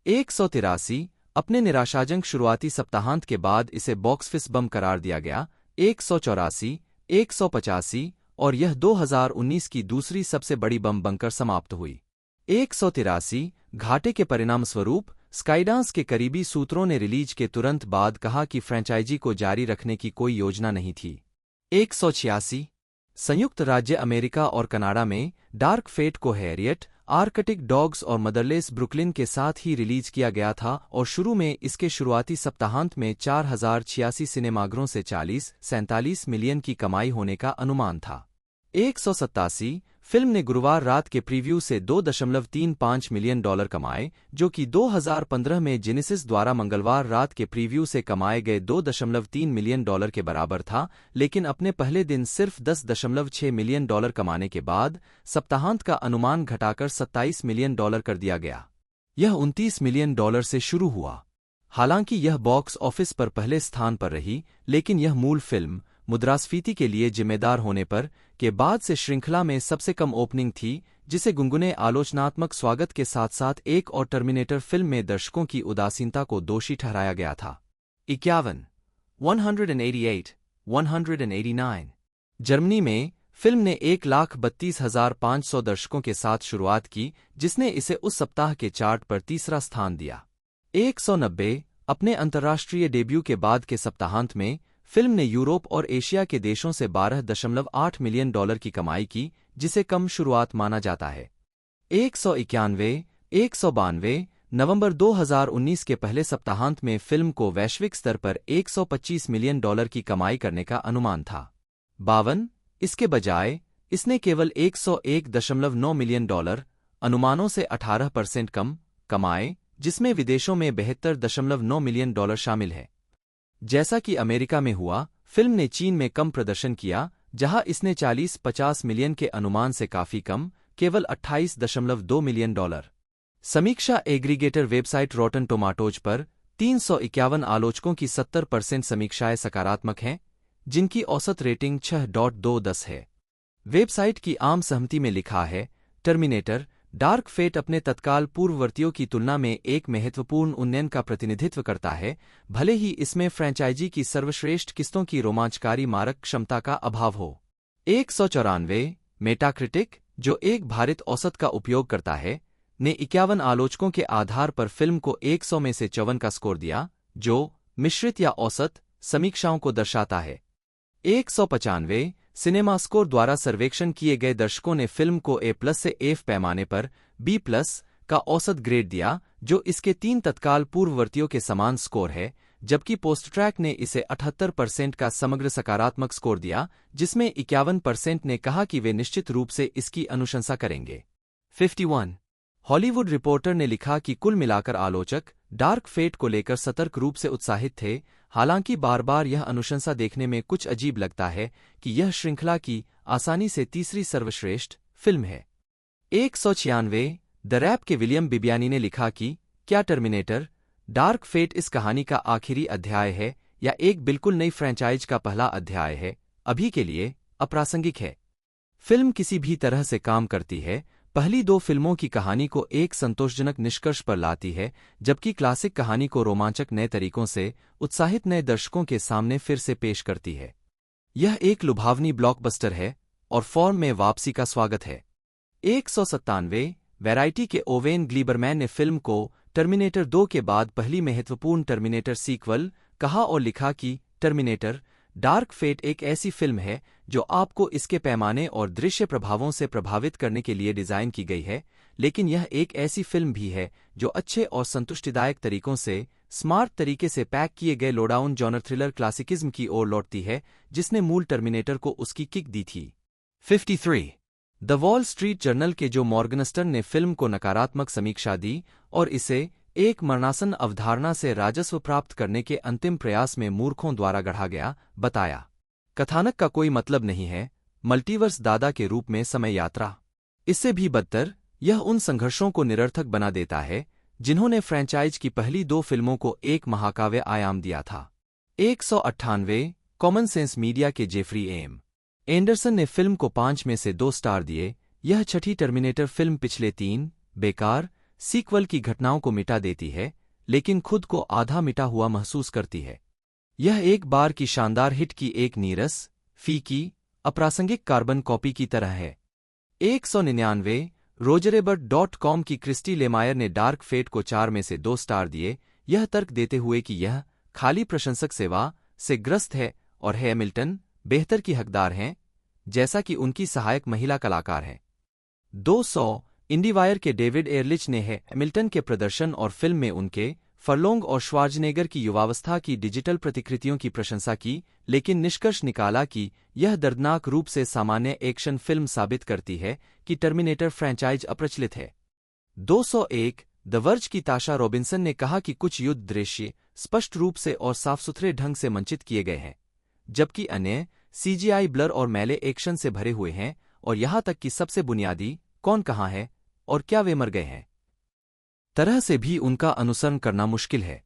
183 अपने निराशाजनक शुरुआती सप्ताहांत के बाद इसे बॉक्स ऑफिस बम करार दिया गया। 184, 185 और यह 2019 की दूसरी सबसे बड़ी बम बनकर समाप्त हुई। 183 घाटे के परिणामस्वरूप स्काईडांस के करीबी सूत्रों ने रिलीज के तुरंत बाद कहा कि फ्रेंचाइजी को जारी रखने की कोई योजना नहीं थी। 186 संयुक्त राज्य अमेरिका और कनाडा में डार्क फेट को हैरियट आर्कटिक डॉग्स और मदरलेस ब्रुकलिन के साथ ही रिलीज किया गया था और शुरू में इसके शुरुआती सप्ताहांत में 4086 सिनेमाघरों से 40-47 मिलियन की कमाई होने का अनुमान था। 187 फिल्म ने गुरुवार रात के प्रीव्यू से $2.35 मिलियन कमाए, जो कि 2015 में जेनेसिस द्वारा मंगलवार रात के प्रीव्यू से कमाए गए $2.3 मिलियन के बराबर था, लेकिन अपने पहले दिन सिर्फ $10.6 मिलियन कमाने के बाद सप्ताहांत का अनुमान घटाकर $27 मिलियन कर दिया गया। यह $29 मिलियन से शुरू हुआ। हालांकि यह बॉक्स ऑफिस पर पहले स्थान पर रही, लेकिन यह मूल फिल्म मुद्रास्फीति के लिए जिम्मेदार होने पर के बाद से श्रृंखला में सबसे कम ओपनिंग थी, जिसे गुनगुने आलोचनात्मक स्वागत के साथ साथ एक और टर्मिनेटर फिल्म में दर्शकों की उदासीनता को दोषी ठहराया गया था। 51 188 189 जर्मनी में फिल्म ने 1,32,500 दर्शकों के साथ शुरुआत की, जिसने इसे उस सप्ताह के चार्ट पर तीसरा स्थान दिया। 190 अपने अंतर्राष्ट्रीय डेब्यू के बाद के सप्ताहांत में फिल्म ने यूरोप और एशिया के देशों से $12.8 मिलियन की कमाई की, जिसे कम शुरुआत माना जाता है। 192 नवंबर 2019 के पहले सप्ताहांत में फिल्म को वैश्विक स्तर पर $125 मिलियन की कमाई करने का अनुमान था। 52 इसके बजाय इसने केवल $101.9 मिलियन अनुमानों से 18% कम कमाए, जिसमें विदेशों में $72.9 मिलियन शामिल है। जैसा कि अमेरिका में हुआ, फिल्म ने चीन में कम प्रदर्शन किया, जहां इसने 40-50 मिलियन के अनुमान से काफी कम, केवल $28.2 मिलियन। समीक्षा एग्रीगेटर वेबसाइट रॉटन टोमाटोज पर 351 आलोचकों की 70% समीक्षाएं सकारात्मक हैं, जिनकी औसत रेटिंग 6.2 है। वेबसाइट की आम सहमति में लिखा है, टर्मिनेटर डार्क फेट अपने तत्काल पूर्ववर्तियों की तुलना में एक महत्वपूर्ण उन्नयन का प्रतिनिधित्व करता है, भले ही इसमें फ्रैंचाइजी की सर्वश्रेष्ठ किस्तों की रोमांचकारी मारक क्षमता का अभाव हो। 194 मेटाक्रिटिक, जो एक भारित औसत का उपयोग करता है, ने 51 आलोचकों के आधार पर फिल्म को 100 में से 54 का स्कोर दिया, जो मिश्रित या औसत समीक्षाओं को दर्शाता है। 195 सिनेमा स्कोर द्वारा सर्वेक्षण किए गए दर्शकों ने फिल्म को A+ से F पैमाने पर B+ का औसत ग्रेड दिया, जो इसके 3 तत्काल पूर्ववर्तियों के समान स्कोर है, जबकि पोस्टट्रैक ने इसे 78% का समग्र सकारात्मक स्कोर दिया, जिसमें 51% ने कहा कि वे निश्चित रूप से इसकी अनुशंसा करेंगे। 51 हॉलीवुड रिपोर्टर ने लिखा कि कुल मिलाकर आलोचक डार्क फेट को लेकर सतर्क रूप से उत्साहित थे, हालांकि बार बार यह अनुशंसा देखने में कुछ अजीब लगता है कि यह श्रृंखला की आसानी से तीसरी सर्वश्रेष्ठ फिल्म है। 196 द रैप के विलियम बिबियानी ने लिखा कि क्या टर्मिनेटर डार्क फेट इस कहानी का आखिरी अध्याय है या एक बिल्कुल नई फ्रैंचाइज का पहला अध्याय है, अभी के लिए अप्रासंगिक है। फिल्म किसी भी तरह से काम करती है, पहली 2 फिल्मों की कहानी को एक संतोषजनक निष्कर्ष पर लाती है, जबकि क्लासिक कहानी को रोमांचक नए तरीकों से उत्साहित नए दर्शकों के सामने फिर से पेश करती है। यह एक लुभावनी ब्लॉकबस्टर है और फॉर्म में वापसी का स्वागत है। 197 वैरायटी के ओवेन ग्लीबरमैन ने फिल्म को टर्मिनेटर 2 के बाद पहली महत्वपूर्ण टर्मिनेटर सीक्वल कहा और लिखा कि टर्मिनेटर डार्क फेट एक ऐसी फिल्म है जो आपको इसके पैमाने और दृश्य प्रभावों से प्रभावित करने के लिए डिजाइन की गई है, लेकिन यह एक ऐसी फिल्म भी है जो अच्छे और संतुष्टिदायक तरीकों से स्मार्ट तरीके से पैक किए गए लोडाउन जॉनर थ्रिलर क्लासिकिज्म की ओर लौटती है, जिसने मूल टर्मिनेटर को उसकी किक दी थी। 53 द वॉल स्ट्रीट जर्नल के जो मॉर्गनस्टन ने फिल्म को नकारात्मक समीक्षा दी और इसे एक मरणासन अवधारणा से राजस्व प्राप्त करने के अंतिम प्रयास में मूर्खों द्वारा गढ़ा गया, बताया। कथानक का कोई मतलब नहीं है, मल्टीवर्स दादा के रूप में समय यात्रा। इससे भी बदतर, यह उन संघर्षों को निरर्थक बना देता है जिन्होंने फ्रैंचाइज की पहली 2 फिल्मों को एक महाकाव्य आयाम दिया था। 198 कॉमन सेंस मीडिया के जेफरी एम एंडरसन ने फिल्म को 5 में से 2 स्टार दिए। यह छठी टर्मिनेटर फिल्म पिछले 3 बेकार सीक्वल की घटनाओं को मिटा देती है, लेकिन खुद को आधा मिटा हुआ महसूस करती है। यह एक बार की शानदार हिट की एक नीरस, फीकी, अप्रासंगिक कार्बन कॉपी की तरह है। 199 रोजरेबर्ट.com की क्रिस्टी लेमायर ने डार्क फेट को 4 में से 2 स्टार दिए, यह तर्क देते हुए कि यह खाली प्रशंसक सेवा से ग्रस्त है और हैमिल्टन बेहतर की हकदार हैं, जैसा कि उनकी सहायक महिला कलाकार हैं। 200 इंडीवायर के डेविड एयरलिच ने हैमिल्टन के प्रदर्शन और फिल्म में उनके फरलोंग और श्वार्ज़नेगर की युवावस्था की डिजिटल प्रतिकृतियों की प्रशंसा की, लेकिन निष्कर्ष निकाला कि यह दर्दनाक रूप से सामान्य एक्शन फिल्म साबित करती है कि टर्मिनेटर फ्रैंचाइज अप्रचलित है। 201 द वर्ज की ताशा रॉबिन्सन ने कहा कि कुछ युद्ध दृश्य स्पष्ट रूप से और साफ सुथरे ढंग से मंचित किए गए हैं, जबकि अन्य सीजीआई ब्लर और मैले एक्शन से भरे हुए हैं, और यहां तक कि सबसे बुनियादी कौन कहां है और क्या वे मर गए हैं तरह से भी उनका अनुसरण करना मुश्किल है।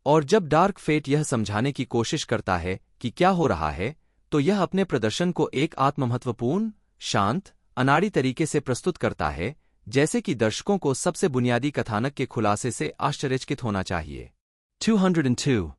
और जब डार्क फेट यह समझाने की कोशिश करता है कि क्या हो रहा है, तो यह अपने प्रदर्शन को एक आत्ममहत्वपूर्ण, शांत, अनाड़ी तरीके से प्रस्तुत करता है, जैसे कि दर्शकों को सबसे बुनियादी कथानक के खुलासे से आश्चर्यचकित होना चाहिए। 202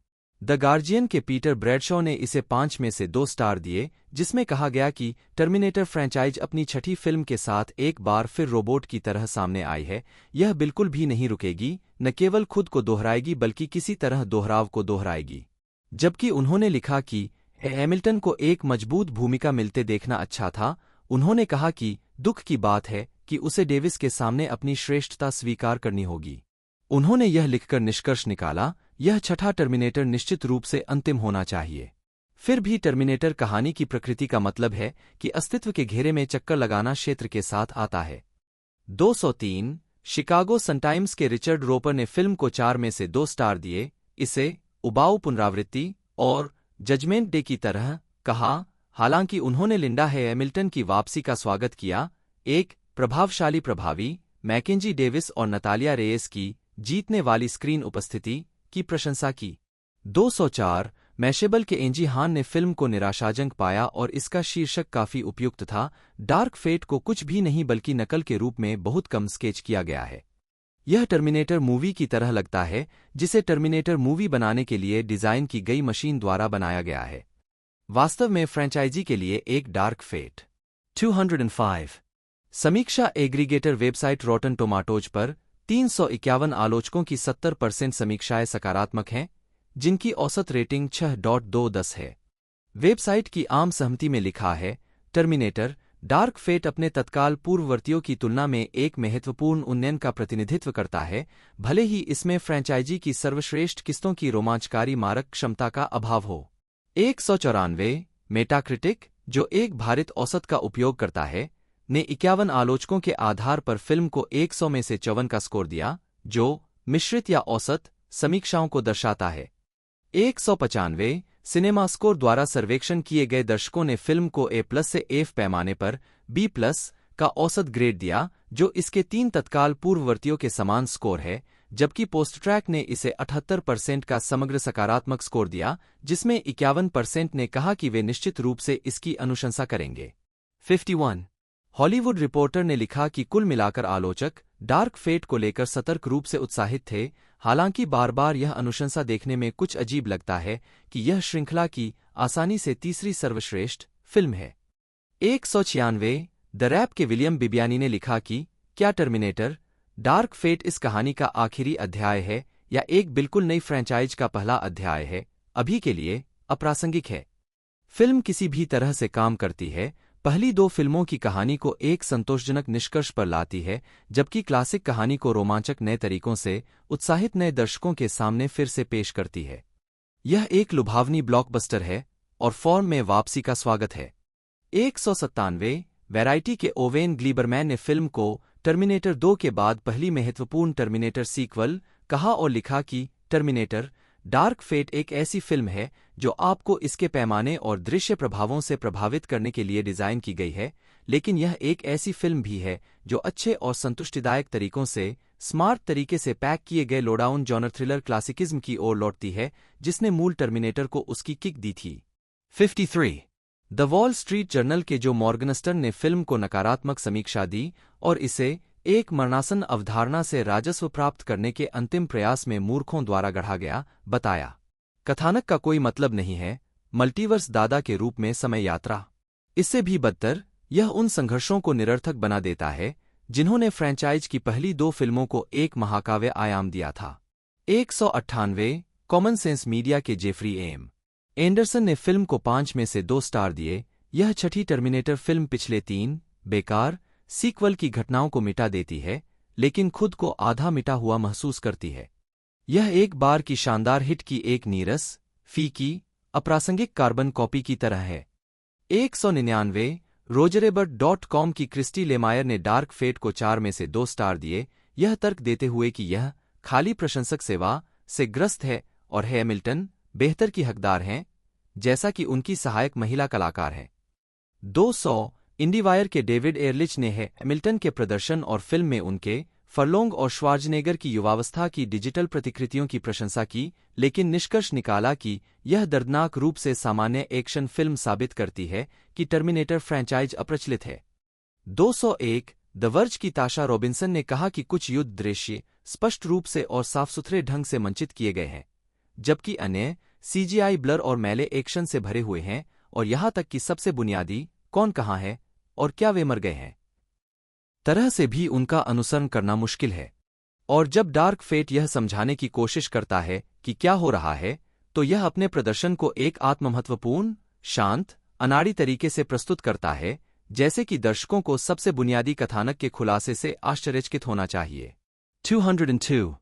द गार्जियन के पीटर ब्रैडशॉ ने इसे 5 में से 2 स्टार दिए, जिसमें कहा गया कि टर्मिनेटर फ्रैंचाइज अपनी छठी फिल्म के साथ एक बार फिर रोबोट की तरह सामने आई है। यह बिल्कुल भी नहीं रुकेगी, न केवल खुद को दोहराएगी बल्कि किसी तरह दोहराव को दोहराएगी। जबकि उन्होंने लिखा कि हैमिल्टन को एक मजबूत भूमिका मिलते देखना अच्छा था, उन्होंने कहा कि दुख की बात है कि उसे डेविस के सामने अपनी श्रेष्ठता स्वीकार करनी होगी। उन्होंने यह लिखकर निष्कर्ष निकाला, यह छठा टर्मिनेटर निश्चित रूप से अंतिम होना चाहिए। फिर भी टर्मिनेटर कहानी की प्रकृति का मतलब है कि अस्तित्व के घेरे में चक्कर लगाना क्षेत्र के साथ आता है। 203 शिकागो सनटाइम्स के रिचर्ड रोपर ने फिल्म को 4 में से 2 स्टार दिए, इसे उबाऊ पुनरावृत्ति और जजमेंट डे की तरह कहा। हालांकि उन्होंने लिंडा हैमिल्टन की वापसी का स्वागत किया, एक प्रभावशाली प्रभावी मैकेंजी डेविस और नतालिया रेयस की जीतने वाली स्क्रीन उपस्थिति की प्रशंसा की। 204 मैशेबल के एंजी हान ने फिल्म को निराशाजनक पाया और इसका शीर्षक काफी उपयुक्त था। डार्क फेट को कुछ भी नहीं बल्कि नकल के रूप में बहुत कम स्केच किया गया है। यह टर्मिनेटर मूवी की तरह लगता है, जिसे टर्मिनेटर मूवी बनाने के लिए डिजाइन की गई मशीन द्वारा बनाया गया है, वास्तव में फ्रैंचाइजी के लिए एक डार्क फेट। 205 समीक्षा एग्रीगेटर वेबसाइट रॉटन टोमाटोज पर 351 आलोचकों की 70% समीक्षाएं सकारात्मक हैं, जिनकी औसत रेटिंग 6.2 है। वेबसाइट की आम सहमति में लिखा है, टर्मिनेटर डार्क फेट अपने तत्काल पूर्ववर्तियों की तुलना में एक महत्वपूर्ण उन्नयन का प्रतिनिधित्व करता है, भले ही इसमें फ्रैंचाइजी की सर्वश्रेष्ठ किस्तों की रोमांचकारी मारक क्षमता का अभाव हो। 194 मेटाक्रिटिक, जो एक भारित औसत का उपयोग करता है, ने 51 आलोचकों के आधार पर फिल्म को 100 में से 54 का स्कोर दिया, जो मिश्रित या औसत समीक्षाओं को दर्शाता है। 195 सिनेमा स्कोर द्वारा सर्वेक्षण किए गए दर्शकों ने फिल्म को A+ से F पैमाने पर B+ का औसत ग्रेड दिया, जो इसके 3 तत्काल पूर्ववर्तियों के समान स्कोर है, जबकि पोस्टट्रैक ने इसे 78% का समग्र सकारात्मक स्कोर दिया, जिसमें 51% ने कहा कि वे निश्चित रूप से इसकी अनुशंसा करेंगे। 51 हॉलीवुड रिपोर्टर ने लिखा कि कुल मिलाकर आलोचक डार्क फेट को लेकर सतर्क रूप से उत्साहित थे, हालांकि बार बार यह अनुशंसा देखने में कुछ अजीब लगता है कि यह श्रृंखला की आसानी से तीसरी सर्वश्रेष्ठ फिल्म है। 196 द रैप के विलियम बिबियानी ने लिखा कि क्या टर्मिनेटर डार्क फेट इस कहानी का आखिरी अध्याय है या एक बिल्कुल नई फ्रैंचाइज का पहला अध्याय है, अभी के लिए अप्रासंगिक है। फिल्म किसी भी तरह से काम करती है, पहली 2 फिल्मों की कहानी को एक संतोषजनक निष्कर्ष पर लाती है, जबकि क्लासिक कहानी को रोमांचक नए तरीकों से उत्साहित नए दर्शकों के सामने फिर से पेश करती है। यह एक लुभावनी ब्लॉकबस्टर है और फॉर्म में वापसी का स्वागत है। 197 वैरायटी के ओवेन ग्लीबरमैन ने फिल्म को टर्मिनेटर 2 के बाद पहली महत्वपूर्ण टर्मिनेटर सीक्वल कहा और लिखा कि टर्मिनेटर डार्क फेट एक ऐसी फिल्म है जो आपको इसके पैमाने और दृश्य प्रभावों से प्रभावित करने के लिए डिजाइन की गई है, लेकिन यह एक ऐसी फिल्म भी है जो अच्छे और संतुष्टिदायक तरीकों से स्मार्ट तरीके से पैक किए गए लोडाउन जॉनर थ्रिलर क्लासिकिज्म की ओर लौटती है, जिसने मूल टर्मिनेटर को उसकी किक दी थी। 53 द वॉल स्ट्रीट जर्नल के जो मॉर्गनस्टन ने फिल्म को नकारात्मक समीक्षा दी और इसे एक मरणासन अवधारणा से राजस्व प्राप्त करने के अंतिम प्रयास में मूर्खों द्वारा गढ़ा गया, बताया। कथानक का कोई मतलब नहीं है, मल्टीवर्स दादा के रूप में समय यात्रा। इससे भी बदतर, यह उन संघर्षों को निरर्थक बना देता है जिन्होंने फ्रैंचाइज की पहली 2 फिल्मों को एक महाकाव्य आयाम दिया था। 198 कॉमन सेंस मीडिया के जेफरी एम एंडरसन ने फिल्म को 5 में से 2 स्टार दिए। यह छठी टर्मिनेटर फिल्म पिछले 3 बेकार सीक्वल की घटनाओं को मिटा देती है, लेकिन खुद को आधा मिटा हुआ महसूस करती है। यह एक बार की शानदार हिट की एक नीरस, फीकी, अप्रासंगिक कार्बन कॉपी की तरह है। 199 रोजरेबर्ट.com की क्रिस्टी लेमायर ने डार्क फेट को 4 में से 2 स्टार दिए, यह तर्क देते हुए कि यह खाली प्रशंसक सेवा से ग्रस्त है और हैमिल्टन बेहतर की हकदार हैं, जैसा कि उनकी सहायक महिला कलाकार है। 200 इंडीवायर के डेविड एयरलिच ने हैमिल्टन के प्रदर्शन और फिल्म में उनके फरलोंग और श्वार्ज़नेगर की युवावस्था की डिजिटल प्रतिकृतियों की प्रशंसा की, लेकिन निष्कर्ष निकाला कि यह दर्दनाक रूप से सामान्य एक्शन फिल्म साबित करती है कि टर्मिनेटर फ्रैंचाइज अप्रचलित है। 201 द वर्ज की ताशा रॉबिन्सन ने कहा कि कुछ युद्ध दृश्य स्पष्ट रूप से और साफ सुथरे ढंग से मंचित किए गए हैं, जबकि अन्य सीजीआई ब्लर और मैले एक्शन से भरे हुए हैं, और यहां तक कि सबसे बुनियादी कौन कहां है और क्या वे मर गए हैं तरह से भी उनका अनुसरण करना मुश्किल है। और जब डार्क फेट यह समझाने की कोशिश करता है कि क्या हो रहा है, तो यह अपने प्रदर्शन को एक आत्ममहत्वपूर्ण, शांत, अनाड़ी तरीके से प्रस्तुत करता है, जैसे कि दर्शकों को सबसे बुनियादी कथानक के खुलासे से आश्चर्यचकित होना चाहिए। 202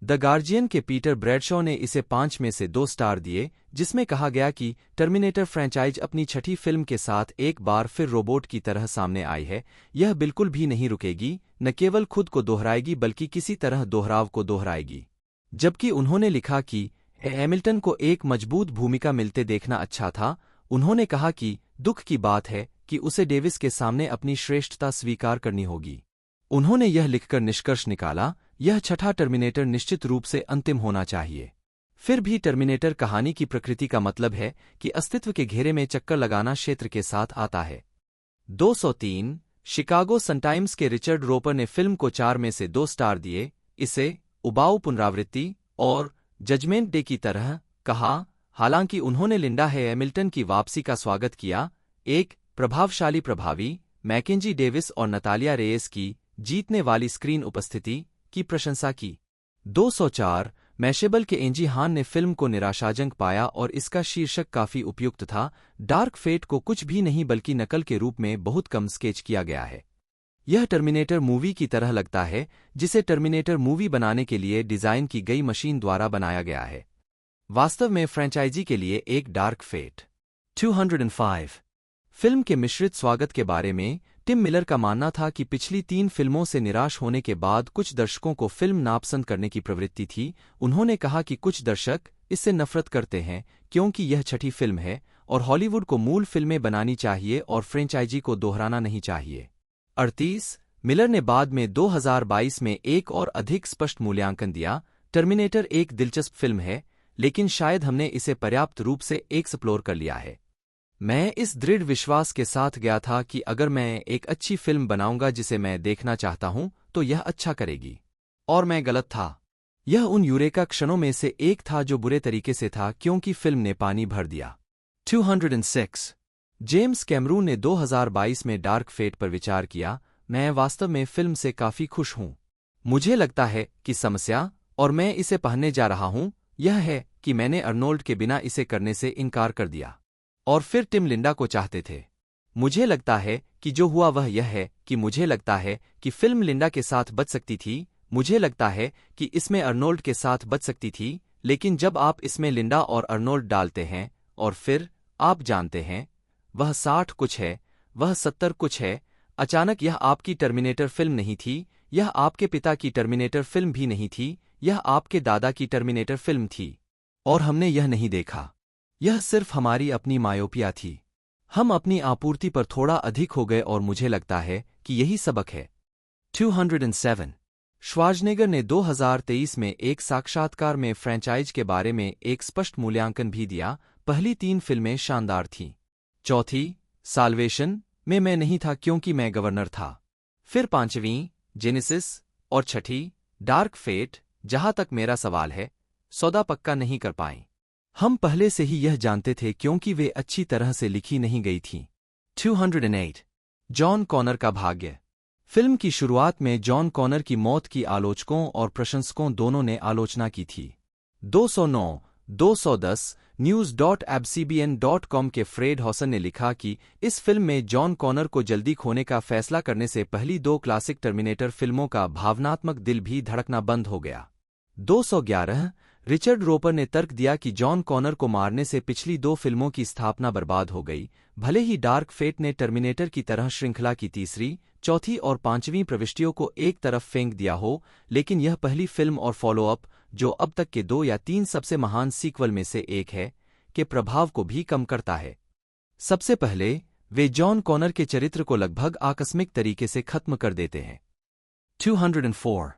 द गार्जियन के पीटर ब्रैडशॉ ने इसे 5 में से 2 स्टार दिए, जिसमें कहा गया कि टर्मिनेटर फ्रैंचाइज अपनी छठी फिल्म के साथ एक बार फिर रोबोट की तरह सामने आई है। यह बिल्कुल भी नहीं रुकेगी, न केवल खुद को दोहराएगी बल्कि किसी तरह दोहराव को दोहराएगी। जबकि उन्होंने लिखा कि हैमिल्टन को एक मजबूत भूमिका मिलते देखना अच्छा था, उन्होंने कहा कि दुख की बात है कि उसे डेविस के सामने अपनी श्रेष्ठता स्वीकार करनी होगी। उन्होंने यह लिखकर निष्कर्ष निकाला, यह छठा टर्मिनेटर निश्चित रूप से अंतिम होना चाहिए। फिर भी टर्मिनेटर कहानी की प्रकृति का मतलब है कि अस्तित्व के घेरे में चक्कर लगाना क्षेत्र के साथ आता है। 203 शिकागो सनटाइम्स के रिचर्ड रोपर ने फिल्म को 4 में से 2 स्टार दिए, इसे उबाऊ पुनरावृत्ति और जजमेंट डे की तरह कहा। हालांकि उन्होंने लिंडा हैमिल्टन की वापसी का स्वागत किया, एक प्रभावशाली प्रभावी मैकेंजी डेविस और नतालिया रेयस की जीतने वाली स्क्रीन उपस्थिति की प्रशंसा की। 204 मैशेबल के एंजी हान ने फिल्म को निराशाजनक पाया और इसका शीर्षक काफी उपयुक्त था। डार्क फेट को कुछ भी नहीं बल्कि नकल के रूप में बहुत कम स्केच किया गया है। यह टर्मिनेटर मूवी की तरह लगता है, जिसे टर्मिनेटर मूवी बनाने के लिए डिजाइन की गई मशीन द्वारा बनाया गया है, वास्तव में फ्रैंचाइजी के लिए एक डार्क फेट। 205 फिल्म के मिश्रित स्वागत के बारे में टिम मिलर का मानना था कि पिछली 3 फिल्मों से निराश होने के बाद कुछ दर्शकों को फिल्म नापसंद करने की प्रवृत्ति थी। उन्होंने कहा कि कुछ दर्शक इससे नफरत करते हैं क्योंकि यह छठी फिल्म है और हॉलीवुड को मूल फिल्में बनानी चाहिए और फ्रेंचाइजी को दोहराना नहीं चाहिए। 38 मिलर ने बाद में 2022 में एक और अधिक स्पष्ट मूल्यांकन दिया, टर्मिनेटर एक दिलचस्प फिल्म है, लेकिन शायद हमने इसे पर्याप्त रूप से एक्सप्लोर कर लिया है। मैं इस दृढ़ विश्वास के साथ गया था कि अगर मैं एक अच्छी फिल्म बनाऊंगा जिसे मैं देखना चाहता हूं, तो यह अच्छा करेगी। और मैं गलत था। यह उन यूरेका क्षणों में से एक था जो बुरे तरीके से था क्योंकि फिल्म ने पानी भर दिया। 206 जेम्स कैमरून ने 2022 में डार्क फेट पर विचार किया, मैं वास्तव में फिल्म से काफी खुश हूं। मुझे लगता है कि समस्या, और मैं इसे पढ़ने जा रहा हूं, यह है कि मैंने अर्नोल्ड के बिना इसे करने से इनकार कर दिया और फिर टिम लिंडा को चाहते थे। मुझे लगता है कि जो हुआ वह यह है कि मुझे लगता है कि फिल्म लिंडा के साथ बच सकती थी, मुझे लगता है कि इसमें अर्नोल्ड के साथ बच सकती थी, लेकिन जब आप इसमें लिंडा और अर्नोल्ड डालते हैं और फिर आप जानते हैं वह 60 कुछ है, वह 70 कुछ है, अचानक यह आपकी टर्मिनेटर फिल्म नहीं थी, यह आपके पिता की टर्मिनेटर फिल्म भी नहीं थी, यह आपके दादा की टर्मिनेटर फिल्म थी। और हमने यह नहीं देखा। यह सिर्फ हमारी अपनी मायोपिया थी। हम अपनी आपूर्ति पर थोड़ा अधिक हो गए और मुझे लगता है कि यही सबक है। 207 श्वार्ज़नेगर ने 2023 में एक साक्षात्कार में फ्रैंचाइज के बारे में एक स्पष्ट मूल्यांकन भी दिया। पहली 3 फिल्में शानदार थीं। चौथी साल्वेशन में मैं नहीं था क्योंकि मैं गवर्नर था। फिर 5वीं जेनेसिस और छठी डार्क फेट, जहां तक मेरा सवाल है, सौदा पक्का नहीं कर पाए। हम पहले से ही यह जानते थे क्योंकि वे अच्छी तरह से लिखी नहीं गई थीं। 208 जॉन कॉनर का भाग्य। फिल्म की शुरुआत में जॉन कॉनर की मौत की आलोचकों और प्रशंसकों दोनों ने आलोचना की थी। 209 210 news.abcbn.com के फ्रेड हॉसन ने लिखा कि इस फिल्म में जॉन कॉनर को जल्दी खोने का फैसला करने से पहली दो क्लासिक टर्मिनेटर फिल्मों का भावनात्मक दिल भी धड़कना बंद हो गया। 211 रिचर्ड रोपर ने तर्क दिया कि जॉन कॉनर को मारने से पिछली दो फिल्मों की स्थापना बर्बाद हो गई। भले ही डार्क फेट ने टर्मिनेटर की तरह श्रृंखला की तीसरी, चौथी और पांचवीं प्रविष्टियों को एक तरफ फेंक दिया हो, लेकिन यह पहली फिल्म और फॉलोअप, जो अब तक के 2 या 3 सबसे महान सीक्वल में से एक है, के प्रभाव को भी कम करता है। सबसे पहले वे जॉन कॉनर के चरित्र को लगभग आकस्मिक तरीके से खत्म कर देते हैं। 204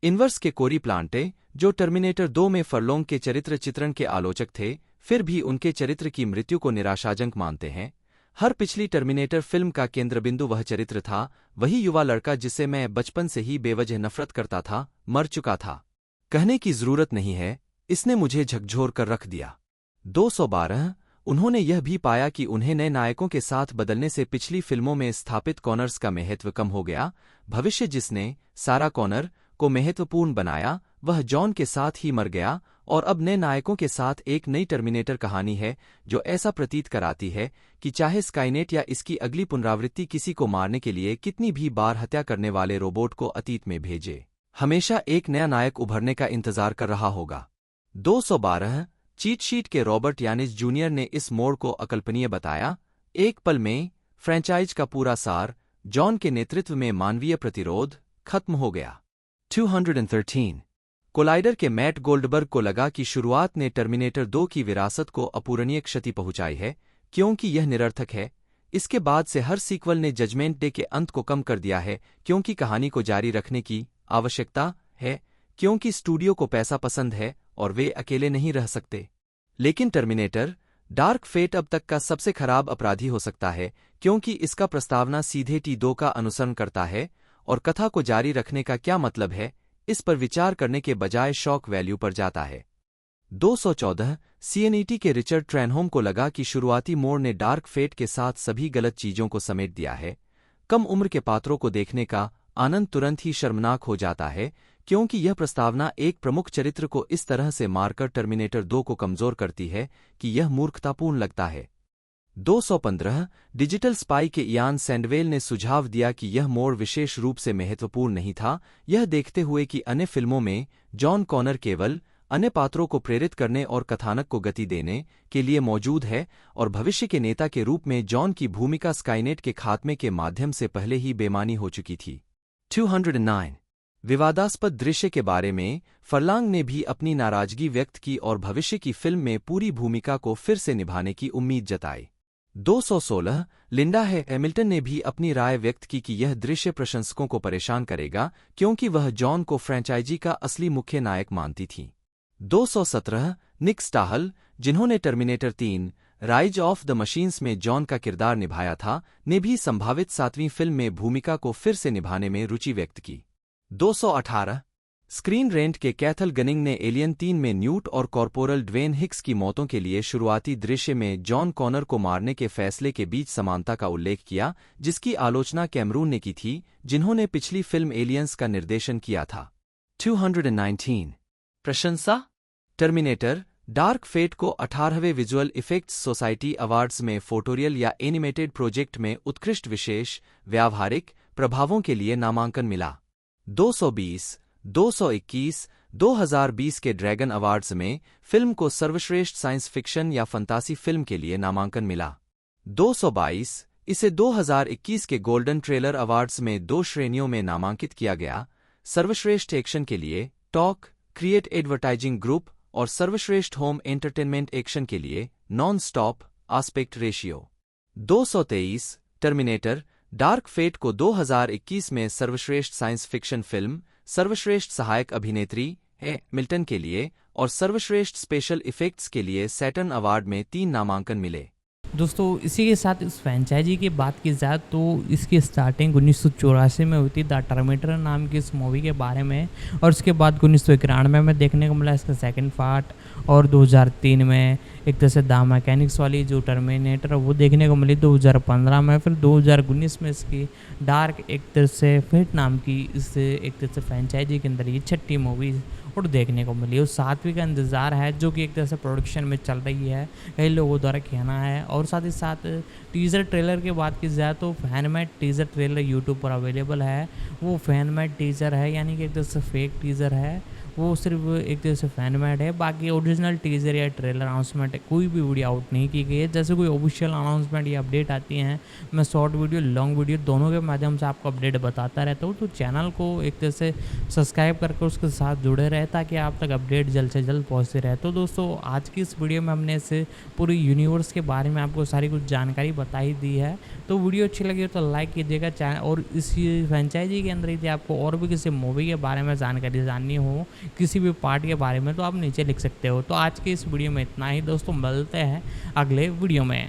इनवर्स के कोरी प्लांटे, जो टर्मिनेटर 2 में फरलोंग के चरित्र चित्रण के आलोचक थे, फिर भी उनके चरित्र की मृत्यु को निराशाजनक मानते हैं। हर पिछली टर्मिनेटर फिल्म का केंद्रबिंदु वह चरित्र था, वही युवा लड़का जिससे मैं बचपन से ही बेवजह नफरत करता था, मर चुका था। कहने की जरूरत नहीं है, इसने मुझे झकझोर कर रख दिया। 212 उन्होंने यह भी पाया कि उन्हें नए नायकों के साथ बदलने से पिछली फिल्मों में स्थापित कॉनर्स का महत्व कम हो गया। भविष्य जिसने सारा कॉनर को महत्वपूर्ण बनाया, वह जॉन के साथ ही मर गया, और अब नए नायकों के साथ एक नई टर्मिनेटर कहानी है जो ऐसा प्रतीत कराती है कि चाहे स्काईनेट या इसकी अगली पुनरावृत्ति किसी को मारने के लिए कितनी भी बार हत्या करने वाले रोबोट को अतीत में भेजे, हमेशा एक नया नायक उभरने का इंतजार कर रहा होगा। 212 चीट शीट के रॉबर्ट यानिस जूनियर ने इस मोड़ को अकल्पनीय बताया। एक पल में फ्रेंचाइज का पूरा सार, जॉन के नेतृत्व में मानवीय प्रतिरोध, खत्म हो गया। 213 कोलाइडर के मैट गोल्डबर्ग को लगा कि शुरुआत ने टर्मिनेटर 2 की विरासत को अपूरणीय क्षति पहुंचाई है, क्योंकि यह निरर्थक है। इसके बाद से हर सीक्वल ने जजमेंट डे के अंत को कम कर दिया है, क्योंकि कहानी को जारी रखने की आवश्यकता है, क्योंकि स्टूडियो को पैसा पसंद है और वे अकेले नहीं रह सकते। लेकिन टर्मिनेटर डार्क फेट अब तक का सबसे खराब अपराधी हो सकता है, क्योंकि इसका प्रस्तावना सीधे T2 का अनुसरण करता है, और कथा को जारी रखने का क्या मतलब है, इस पर विचार करने के बजाय शॉक वैल्यू पर जाता है। 214 CNET के रिचर्ड ट्रैनहोम को लगा कि शुरुआती मोड़ ने डार्क फेट के साथ सभी गलत चीजों को समेट दिया है। कम उम्र के पात्रों को देखने का आनंद तुरंत ही शर्मनाक हो जाता है, क्योंकि यह प्रस्तावना एक प्रमुख चरित्र को इस तरह से मारकर टर्मिनेटर 2 को कमजोर करती है कि यह मूर्खतापूर्ण लगता है। 215 डिजिटल स्पाई के इयान सैंडवेल ने सुझाव दिया कि यह मोड़ विशेष रूप से महत्वपूर्ण नहीं था, यह देखते हुए कि अन्य फिल्मों में जॉन कॉनर केवल अन्य पात्रों को प्रेरित करने और कथानक को गति देने के लिए मौजूद है, और भविष्य के नेता के रूप में जॉन की भूमिका स्काईनेट के खात्मे के माध्यम से पहले ही बेमानी हो चुकी थी। 209 विवादास्पद दृश्य के बारे में फरलांग ने भी अपनी नाराजगी व्यक्त की और भविष्य की फिल्म में पूरी भूमिका को फिर से निभाने की उम्मीद जताई। 216 लिंडा हैमिल्टन ने भी अपनी राय व्यक्त की कि यह दृश्य प्रशंसकों को परेशान करेगा, क्योंकि वह जॉन को फ्रेंचाइजी का असली मुख्य नायक मानती थीं। 217 निक स्टाहल, जिन्होंने terminator 3 Rise of the machines में जॉन का किरदार निभाया था, ने भी संभावित 7वीं फिल्म में भूमिका को फिर से निभाने में रुचि व्यक्त की। 218 स्क्रीन रेंट के कैथल गनिंग ने एलियन 3 में न्यूट और कॉर्पोरल ड्वेन हिक्स की मौतों के लिए शुरुआती दृश्य में जॉन कॉनर को मारने के फैसले के बीच समानता का उल्लेख किया, जिसकी आलोचना कैमरून ने की थी, जिन्होंने पिछली फिल्म एलियंस का निर्देशन किया था। 219 प्रशंसा टर्मिनेटर डार्क फेट को 18वें विजुअल इफेक्ट्स सोसाइटी अवार्ड्स में फोटोरियल या एनिमेटेड प्रोजेक्ट में उत्कृष्ट विशेष व्यावहारिक प्रभावों के लिए नामांकन मिला। 220 221 2020 के ड्रैगन अवार्ड्स में फिल्म को सर्वश्रेष्ठ साइंस फिक्शन या फंतासी फिल्म के लिए नामांकन मिला। 222 इसे 2021 के गोल्डन ट्रेलर अवार्ड्स में 2 श्रेणियों में नामांकित किया गया, सर्वश्रेष्ठ एक्शन के लिए टॉक क्रिएट एडवर्टाइजिंग ग्रुप और सर्वश्रेष्ठ होम एंटरटेनमेंट एक्शन के लिए non stop aspect ratio. 223 Terminator Dark Fate को 2021 में सर्वश्रेष्ठ साइंस फिक्शन फिल्म, सर्वश्रेष्ठ सहायक अभिनेत्री मिल्टन के लिए और सर्वश्रेष्ठ स्पेशल इफेक्ट्स के लिए सैटर्न अवार्ड में 3 नामांकन मिले। दोस्तों इसी के साथ इस फ्रेंचाइजी की बात की जाए तो इसकी स्टार्टिंग 1984 में हुई थी द टर्मिनेटर नाम की इस मूवी के बारे में, और उसके बाद 1991 में देखने को मिला इसका सेकंड पार्ट, और 2003 में एक तरह से द मैकेनिक्स वाली जो टर्मिनेटर वो देखने को मिली 2015 में, फिर 2019 में इसकी डार्क एक तरह से फेट नाम की इस एक तरह से फ्रेंचाइजी के अंदर ये 6ठी मूवी और देखने को मिली। और 7वीं का इंतज़ार है जो कि एक तरह से प्रोडक्शन में चल रही है, कई लोगों द्वारा कहना है। और साथ ही साथ टीज़र ट्रेलर की बात की जाए तो fan made teaser trailer YouTube पर अवेलेबल है। वो फैन मेड टीज़र है, यानी कि एक तरह से फेक टीज़र है, वो सिर्फ एक तरह से फैन मेड है। बाकी ओरिजिनल टीज़र या ट्रेलर अनाउंसमेंट कोई भी वीडियो आउट नहीं की गई है। जैसे कोई ऑफिशियल अनाउंसमेंट या अपडेट आती हैं, मैं शॉर्ट वीडियो लॉन्ग वीडियो दोनों के माध्यम से आपको अपडेट बताता रहता हूँ। तो चैनल को एक तरह से सब्सक्राइब करके उसके साथ जुड़े रहे ताकि आप तक अपडेट जल्द से जल्द पहुँचते रहे। तो दोस्तों आज की इस वीडियो में हमने इस पूरी यूनिवर्स के बारे में आपको सारी कुछ जानकारी बताई दी है। तो वीडियो अच्छी लगी हो तो लाइक कीजिएगा चैनल, और इस फ्रेंचाइजी के अंदर यदि आपको और भी किसी मूवी के बारे में जानकारी जाननी हो, किसी भी पार्ट के बारे में, तो आप नीचे लिख सकते हो। तो आज की इस वीडियो में इतना ही दोस्तों, मिलते हैं अगले वीडियो में।